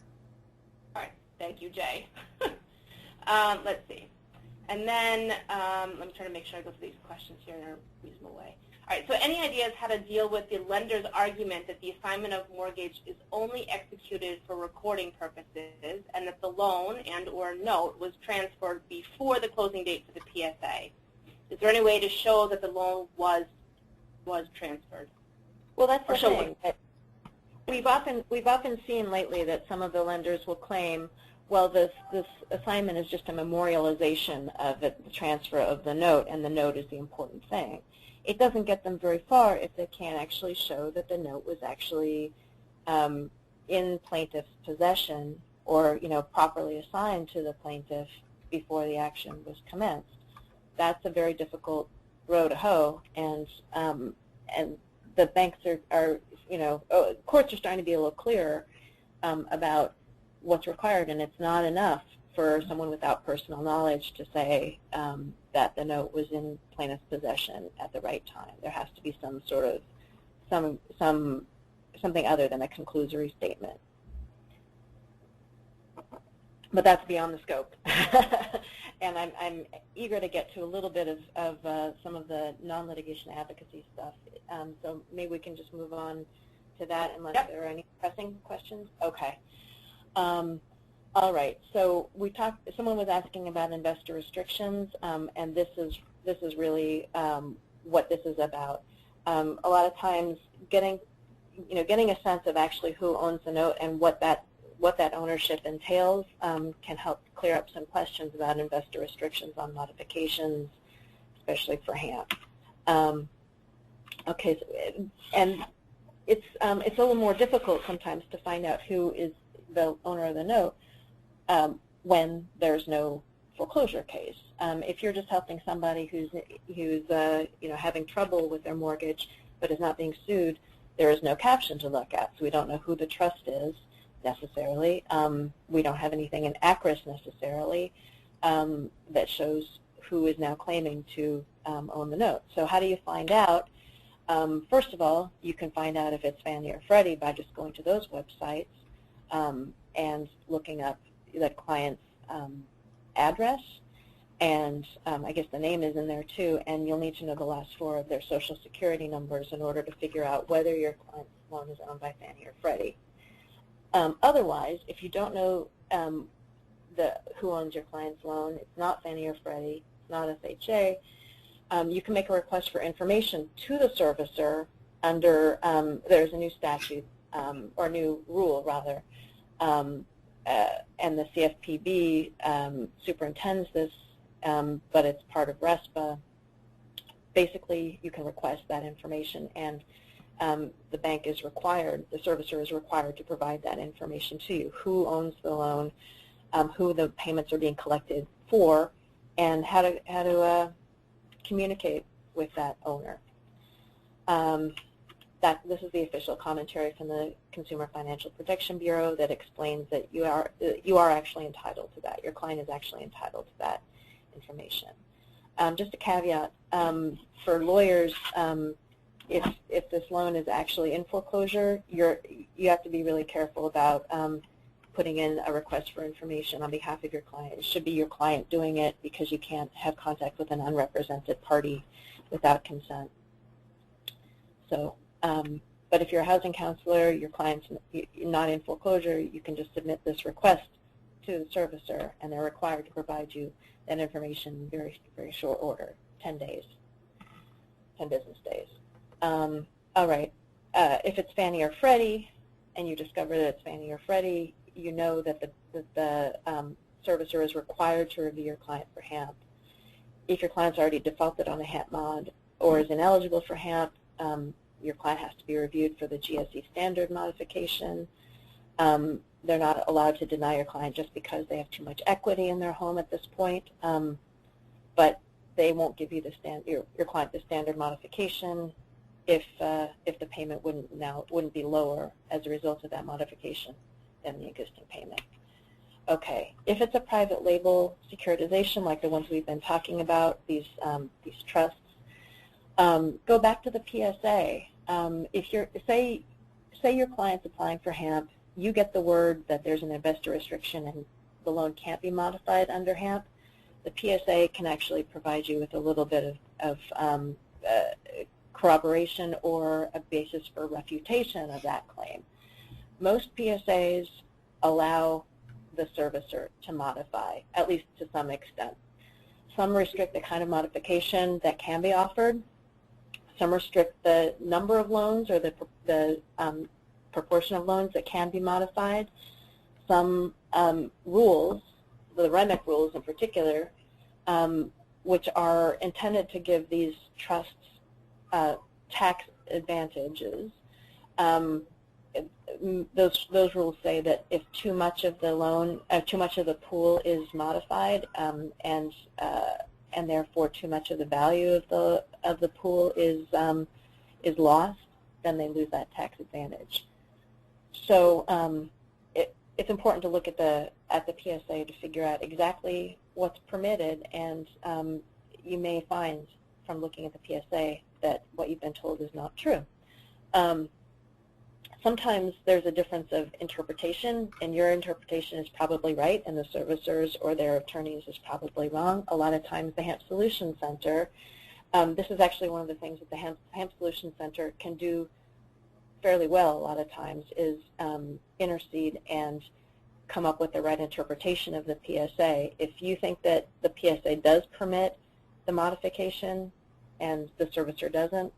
All right. Thank you, Jay. Let's see. And then let me try to make sure I go through these questions here in a reasonable way. All right. So any ideas how to deal with the lender's argument that the assignment of mortgage is only executed for recording purposes and that the loan and or note was transferred before the closing date for the PSA? Is there any way to show that the loan was transferred? Well, that's the thing. We've often seen lately that some of the lenders will claim, well, this assignment is just a memorialization of the transfer of the note, and the note is the important thing. It doesn't get them very far if they can't actually show that the note was actually in plaintiff's possession or, you know, properly assigned to the plaintiff before the action was commenced. That's a very difficult row to hoe, and the banks are you know, courts are starting to be a little clearer about what's required, and it's not enough for someone without personal knowledge to say that the note was in plaintiff's possession at the right time. There has to be some sort of something other than a conclusory statement. but that's beyond the scope. And I'm eager to get to a little bit of some of the non-litigation advocacy stuff. So maybe we can just move on to that unless there are any pressing questions. Okay. All right. So we talked. Someone was asking about investor restrictions, and this is really what this is about. A lot of times, getting a sense of actually who owns the note and what that ownership entails can help clear up some questions about investor restrictions on modifications, especially for HAMP. Okay, so, and it's a little more difficult sometimes to find out who is the owner of the note when there's no foreclosure case. If you're just helping somebody who's having trouble with their mortgage but is not being sued, there is no caption to look at, so we don't know who the trust is necessarily. We don't have anything in ACRIS necessarily that shows who is now claiming to own the note. So how do you find out? First of all, you can find out if it's Fannie or Freddie by just going to those websites and looking up the client's address, and I guess the name is in there too, and you'll need to know the last four of their social security numbers in order to figure out whether your client's loan is owned by Fannie or Freddie. Otherwise, if you don't know who owns your client's loan, it's not Fannie or Freddie, it's not FHA, you can make a request for information to the servicer under, there's a new statute, or new rule rather, and the CFPB superintends this, but it's part of RESPA. Basically, you can request that information, and the bank is required, the servicer is required to provide that information to you: who owns the loan, who the payments are being collected for, and how to communicate with that owner. This is the official commentary from the Consumer Financial Protection Bureau that explains that you are actually entitled to that. Your client is actually entitled to that information. Just a caveat for lawyers. If this loan is actually in foreclosure, you have to be really careful about putting in a request for information on behalf of your client. It should be your client doing it, because you can't have contact with an unrepresented party without consent. So, but if you're a housing counselor, your client's not in foreclosure, you can just submit this request to the servicer, and they're required to provide you that information in very, very short order, 10 days, 10 business days. All right, if it's Fannie or Freddie, and you discover that it's Fannie or Freddie, you know that the servicer is required to review your client for HAMP. If your client's already defaulted on a HAMP mod or is ineligible for HAMP, your client has to be reviewed for the GSE standard modification. They're not allowed to deny your client just because they have too much equity in their home at this point, but they won't give you your client the standard modification if the payment wouldn't be lower as a result of that modification than the existing payment. Okay, if it's a private label securitization like the ones we've been talking about, these trusts, go back to the PSA. If you're say your client's applying for HAMP, you get the word that there's an investor restriction and the loan can't be modified under HAMP, the PSA can actually provide you with a little bit of corroboration or a basis for refutation of that claim. Most PSAs allow the servicer to modify, at least to some extent. Some restrict the kind of modification that can be offered. Some restrict the number of loans or the proportion of loans that can be modified. Some rules, the REMIC rules in particular, which are intended to give these trusts tax advantages. Those rules say that if too much of the loan, too much of the pool is modified, and therefore too much of the value of the pool is lost, then they lose that tax advantage. So it's important to look at the PSA to figure out exactly what's permitted, and you may find from looking at the PSA that what you've been told is not true. Sometimes there's a difference of interpretation, and your interpretation is probably right, and the servicers or their attorneys is probably wrong. A lot of times the HAMP Solution Center, this is actually one of the things that the HAMP Solution Center can do fairly well a lot of times, is intercede and come up with the right interpretation of the PSA. If you think that the PSA does permit the modification and the servicer doesn't,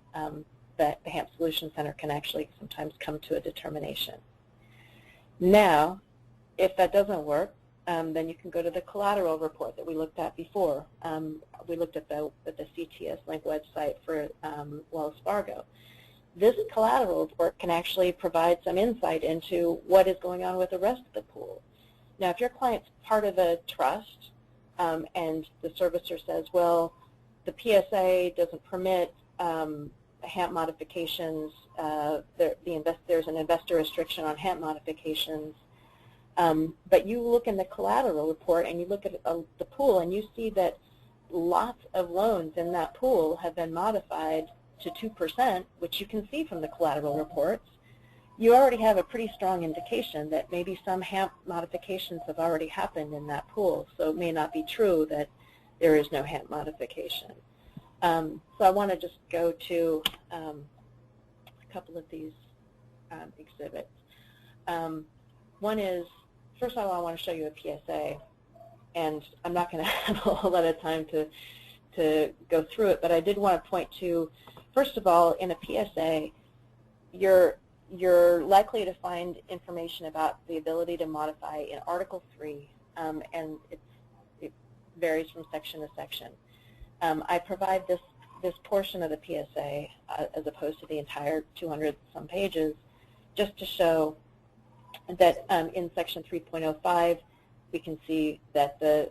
the HAMP Solution Center can actually sometimes come to a determination. Now, if that doesn't work, then you can go to the collateral report that we looked at before. We looked at the CTS link website for Wells Fargo. This collateral report can actually provide some insight into what is going on with the rest of the pool. Now, if your client's part of a trust and the servicer says, well, the PSA doesn't permit HAMP modifications, there's an investor restriction on HAMP modifications, but you look in the collateral report and you look at the pool and you see that lots of loans in that pool have been modified to 2%, which you can see from the collateral reports. You already have a pretty strong indication that maybe some HAMP modifications have already happened in that pool, so it may not be true that there is no HAMP modification. So I want to just go to a couple of these exhibits. One is, first of all, I want to show you a PSA, and I'm not going to have a whole lot of time to go through it, but I did want to point to, first of all, in a PSA, you're likely to find information about the ability to modify in Article 3, and it varies from section to section. I provide this portion of the PSA as opposed to the entire 200-some pages just to show that in Section 3.05 we can see that the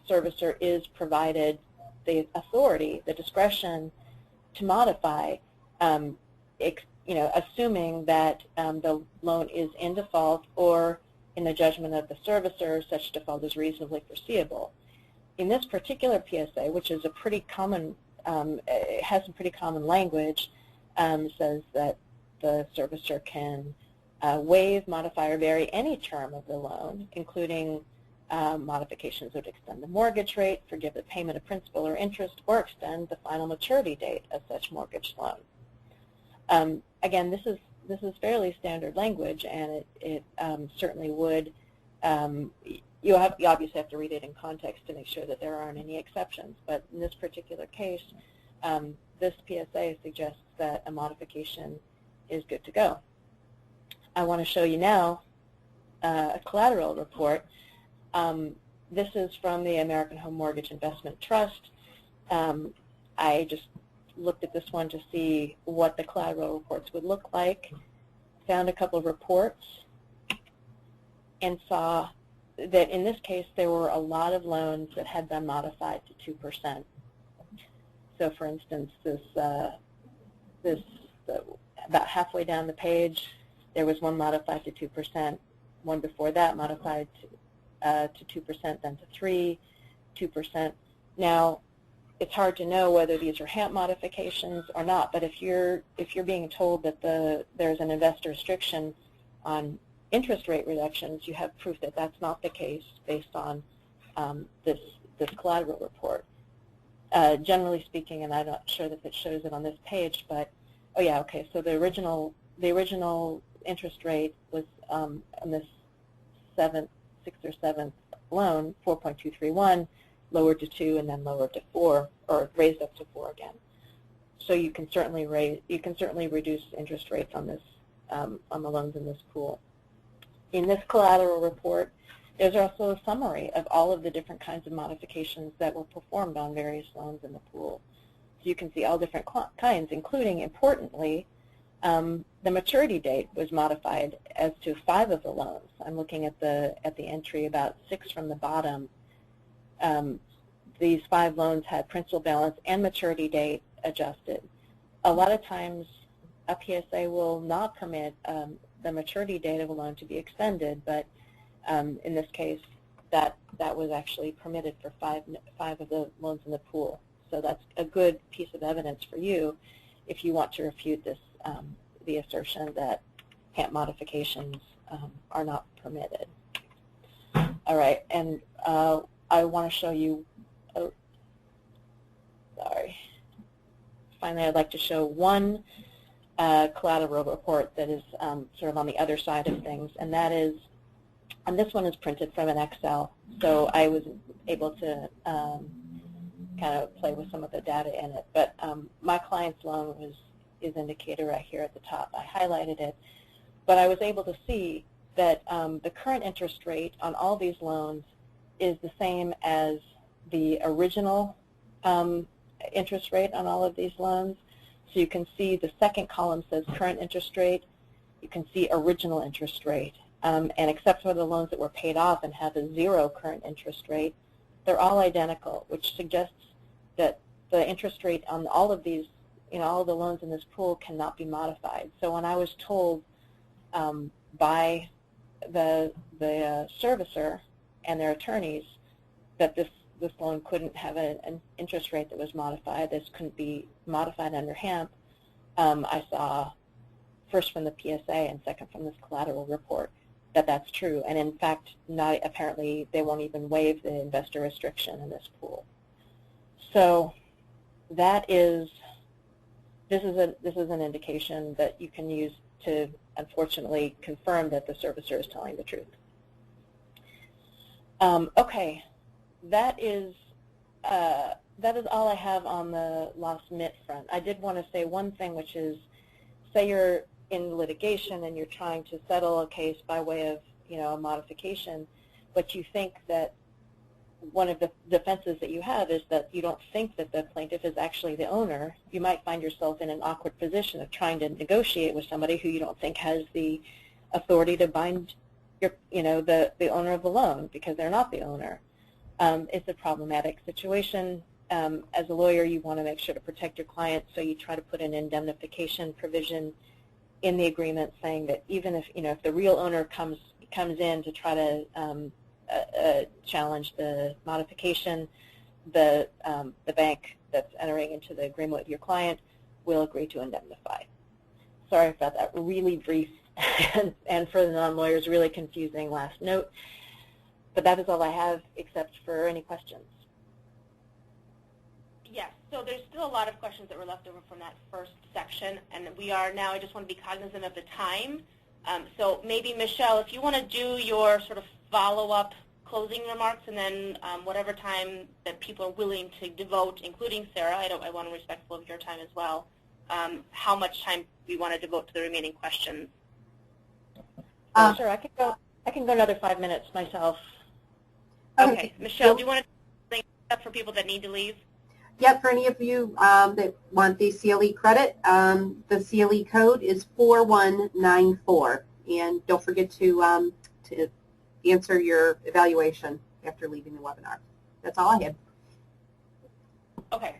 servicer is provided the authority, the discretion to modify, assuming that the loan is in default or in the judgment of the servicer, such default is reasonably foreseeable. In this particular PSA, which is a pretty common, it has some pretty common language, says that the servicer can waive, modify, or vary any term of the loan, including modifications that would extend the mortgage rate, forgive the payment of principal or interest, or extend the final maturity date of such mortgage loan. Again, this is fairly standard language, and it certainly would. You obviously have to read it in context to make sure that there aren't any exceptions. But in this particular case, this PSA suggests that a modification is good to go. I want to show you now a collateral report. This is from the American Home Mortgage Investment Trust. I just looked at this one to see what the collateral reports would look like, found a couple of reports, and saw that in this case there were a lot of loans that had been modified to 2%. So for instance, about halfway down the page, there was one modified to 2%, one before that modified to 2%, then to 2%. Now, it's hard to know whether these are HAMP modifications or not, but if you're being told that there's an investor restriction on interest rate reductions, you have proof that that's not the case based on this collateral report. Generally speaking, and I'm not sure that it shows it on this page, but oh yeah, okay. So the original interest rate was on this sixth or seventh loan, 4.231, lowered to 2, and then lowered to 4, or raised up to 4 again. So you can certainly reduce interest rates on this on the loans in this pool. In this collateral report, there's also a summary of all of the different kinds of modifications that were performed on various loans in the pool. So you can see all different kinds, including, importantly, the maturity date was modified as to 5 of the loans. I'm looking at the entry about 6 from the bottom. These 5 loans had principal balance and maturity date adjusted. A lot of times a PSA will not permit the maturity date of a loan to be extended, but in this case that was actually permitted for 5 of the loans in the pool. So that's a good piece of evidence for you if you want to refute this the assertion that significant modifications are not permitted. All right, and I want to show you, finally I'd like to show one collateral report that is sort of on the other side of things, and that is, and this one is printed from an Excel, so I was able to kind of play with some of the data in it. But my client's loan is indicated right here at the top. I highlighted it, but I was able to see that the current interest rate on all these loans is the same as the original interest rate on all of these loans. So you can see the second column says current interest rate. You can see original interest rate. And except for the loans that were paid off and have a 0 current interest rate, they're all identical, which suggests that the interest rate on all of these, all the loans in this pool cannot be modified. So when I was told by the servicer and their attorneys that this loan couldn't have an interest rate that was modified, this couldn't be modified under HAMP, I saw first from the PSA and second from this collateral report that that's true. And in fact, apparently they won't even waive the investor restriction in this pool. So this is an indication that you can use to unfortunately confirm that the servicer is telling the truth. Okay, that is all I have on the lost MIT front. I did want to say one thing, which is, say you're in litigation and you're trying to settle a case by way of a modification, but you think that one of the defenses that you have is that you don't think that the plaintiff is actually the owner. You might find yourself in an awkward position of trying to negotiate with somebody who you don't think has the authority to bind the owner of the loan, because they're not the owner. It's a problematic situation. As a lawyer, you want to make sure to protect your client, so you try to put an indemnification provision in the agreement saying that even if if the real owner comes in to try to challenge the modification, the bank that's entering into the agreement with your client will agree to indemnify. Sorry about that really brief and for the non-lawyers really confusing last note, but that is all I have except for any questions. Yes, so there's still a lot of questions that were left over from that first section, and we are now, I just want to be cognizant of the time. So maybe, Michelle, if you want to do your sort of follow-up closing remarks, and then whatever time that people are willing to devote, including Sarah, I want to be respectful of your time as well, how much time we want to devote to the remaining questions. Sure, I can go another 5 minutes myself. Okay, Michelle, do you want to bring up for people that need to leave? Yep, for any of you that want the CLE credit, the CLE code is 4194. And don't forget to answer your evaluation after leaving the webinar. That's all I had. Okay,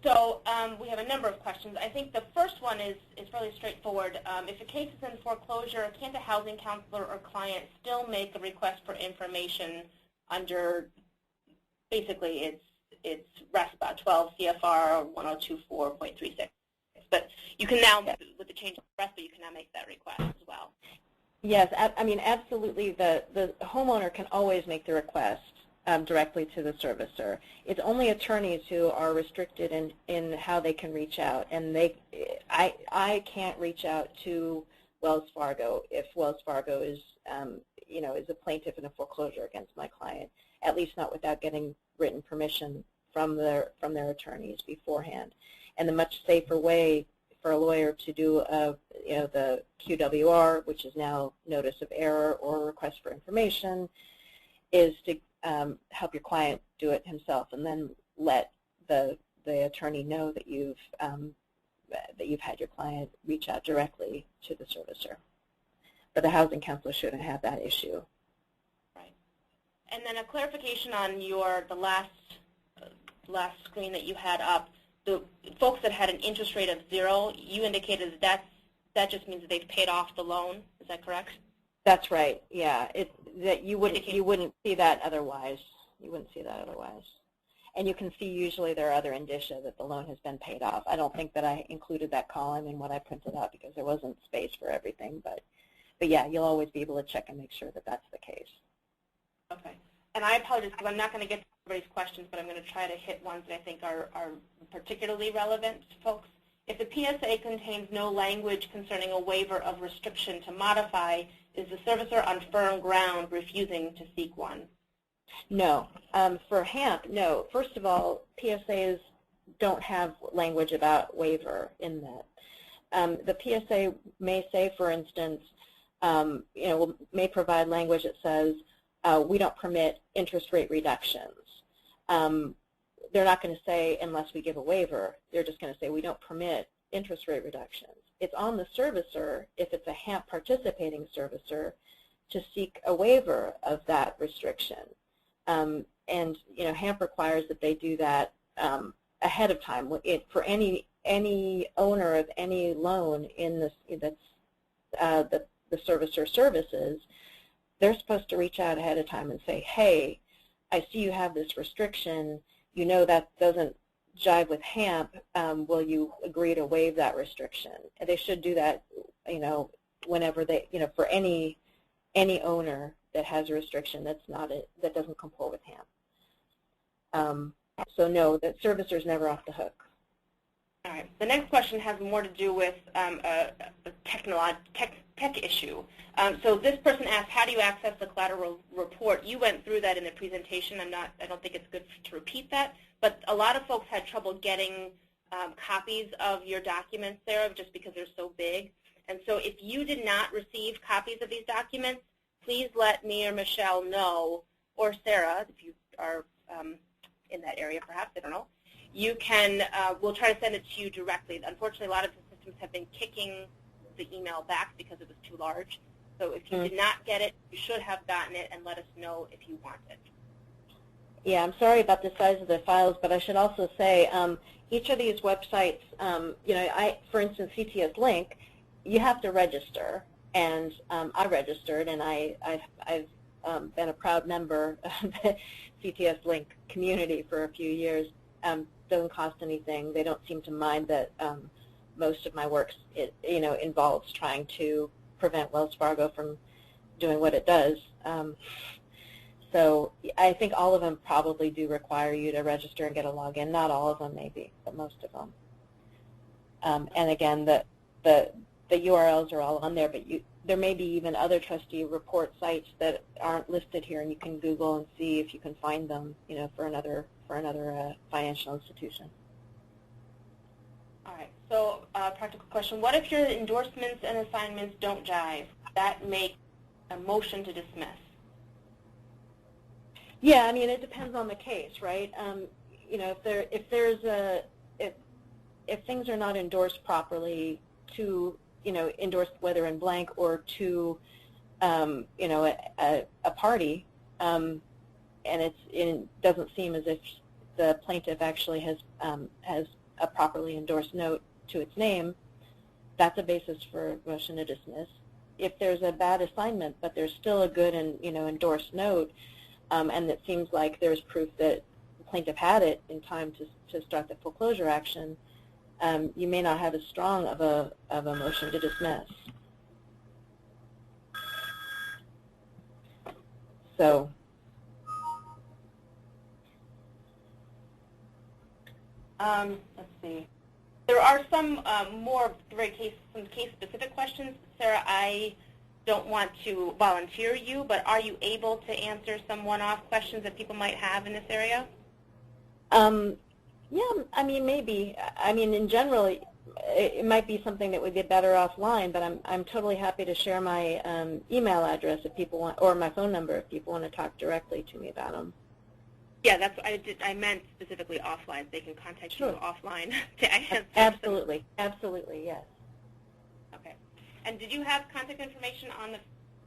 so we have a number of questions. I think the first one is fairly straightforward. If a case is in foreclosure, can the housing counselor or client still make a request for information under, basically it's RESPA 12 CFR 1024.36. But you can now, with the change of RESPA, you can now make that request as well. Yes, I mean, absolutely. The homeowner can always make the request directly to the servicer. It's only attorneys who are restricted in how they can reach out, and I can't reach out to Wells Fargo if Wells Fargo is is a plaintiff in a foreclosure against my client, at least not without getting written permission from their attorneys beforehand. And the much safer way for a lawyer to do the QWR, which is now notice of error or request for information, is to help your client do it himself, and then let the attorney know that you've had your client reach out directly to the servicer. But the housing counselor shouldn't have that issue. Right. And then a clarification on the last screen that you had up. The folks that had an interest rate of 0, you indicated that just means that they've paid off the loan. Is that correct? That's right. Yeah. You wouldn't see that otherwise. You wouldn't see that otherwise. And you can see usually there are other indicia that the loan has been paid off. I don't think that I included that column in what I printed out because there wasn't space for everything, but yeah, you'll always be able to check and make sure that that's the case. Okay. And I apologize because I'm not going to get to everybody's questions, but I'm going to try to hit ones that I think are particularly relevant to folks. If the PSA contains no language concerning a waiver of restriction to modify, is the servicer on firm ground refusing to seek one? No. For HAMP, no. First of all, PSAs don't have language about waiver in that. The PSA may say, for instance, may provide language that says, we don't permit interest rate reductions. They're not going to say unless we give a waiver. They're just going to say we don't permit interest rate reductions. It's on the servicer, if it's a HAMP participating servicer, to seek a waiver of that restriction. And HAMP requires that they do that ahead of time. For any owner of any loan in this that's the servicer services, they're supposed to reach out ahead of time and say, hey, I see you have this restriction. You know that doesn't jive with HAMP. Will you agree to waive that restriction? And they should do that, whenever they, for any owner that has a restriction that doesn't comport with HAMP. So no, the servicer's never off the hook. All right. The next question has more to do with a tech issue. So this person asked, how do you access the collateral report? You went through that in the presentation. I don't think it's good to repeat that. But a lot of folks had trouble getting copies of your documents there just because they're so big. And so if you did not receive copies of these documents, please let me or Michelle know, or Sarah, if you are in that area perhaps, I don't know. You can, we'll try to send it to you directly. Unfortunately, a lot of the systems have been kicking the email back because it was too large. So if you did not get it, you should have gotten it, and let us know if you want it. Yeah, I'm sorry about the size of the files, but I should also say each of these websites, for instance, CTS Link, you have to register, and I registered, and I've been a proud member of the CTS Link community for a few years. Doesn't cost anything. They don't seem to mind that most of my work, involves trying to prevent Wells Fargo from doing what it does. So I think all of them probably do require you to register and get a login. Not all of them, maybe, but most of them. And again, the URLs are all on there, but there may be even other trustee report sites that aren't listed here, and you can Google and see if you can find them, for another financial institution. All right. So, practical question: what if your endorsements and assignments don't jive? That makes a motion to dismiss. Yeah, I mean, it depends on the case, right? If things are not endorsed properly to, endorsed whether in blank or to, a party, and it doesn't seem as if the plaintiff actually has a properly endorsed note to its name, that's a basis for a motion to dismiss. If there's a bad assignment, but there's still a good and endorsed note, and it seems like there's proof that the plaintiff had it in time to start the foreclosure action, you may not have as strong of a motion to dismiss. So. Let's see. There are some some case-specific questions. Sarah, I don't want to volunteer you, but are you able to answer some one-off questions that people might have in this area? Yeah, I mean, maybe. I mean, in general, it might be something that would be better offline, but I'm totally happy to share my email address if people want, or my phone number if people want to talk directly to me about them. Yeah, that's what I meant specifically offline. They can contact you offline to answer. Absolutely, absolutely, yes. Okay. And did you have contact information on the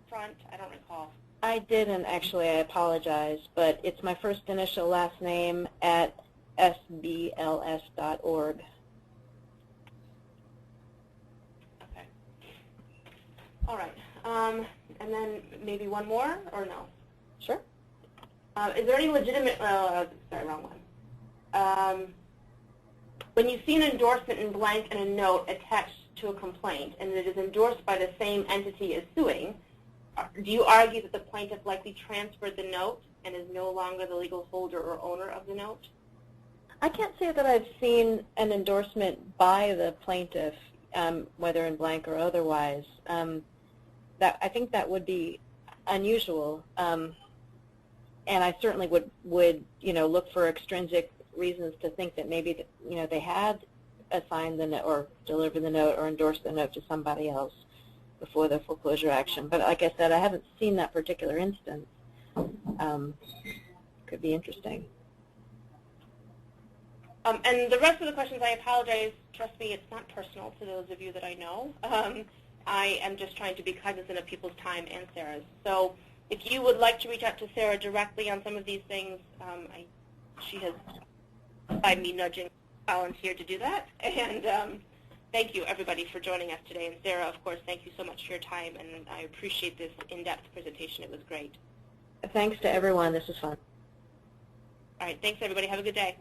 front? I don't recall. I didn't, actually. I apologize, but it's my first initial last name at sbls.org. Okay. All right. And then maybe one more, or no? Sure. Is there any legitimate, sorry, wrong one. When you see an endorsement in blank and a note attached to a complaint and it is endorsed by the same entity as suing, do you argue that the plaintiff likely transferred the note and is no longer the legal holder or owner of the note? I can't say that I've seen an endorsement by the plaintiff, whether in blank or otherwise. I think that would be unusual, and I certainly would look for extrinsic reasons to think that maybe they had assigned the note or delivered the note or endorsed the note to somebody else before the foreclosure action. But like I said, I haven't seen that particular instance. Could be interesting. And the rest of the questions, I apologize. Trust me, it's not personal to those of you that I know. I am just trying to be cognizant of people's time and Sarah's. So if you would like to reach out to Sarah directly on some of these things, she has, by me nudging, volunteered to do that. And thank you, everybody, for joining us today. And Sarah, of course, thank you so much for your time, and I appreciate this in-depth presentation. It was great. Thanks to everyone. This was fun. All right. Thanks, everybody. Have a good day.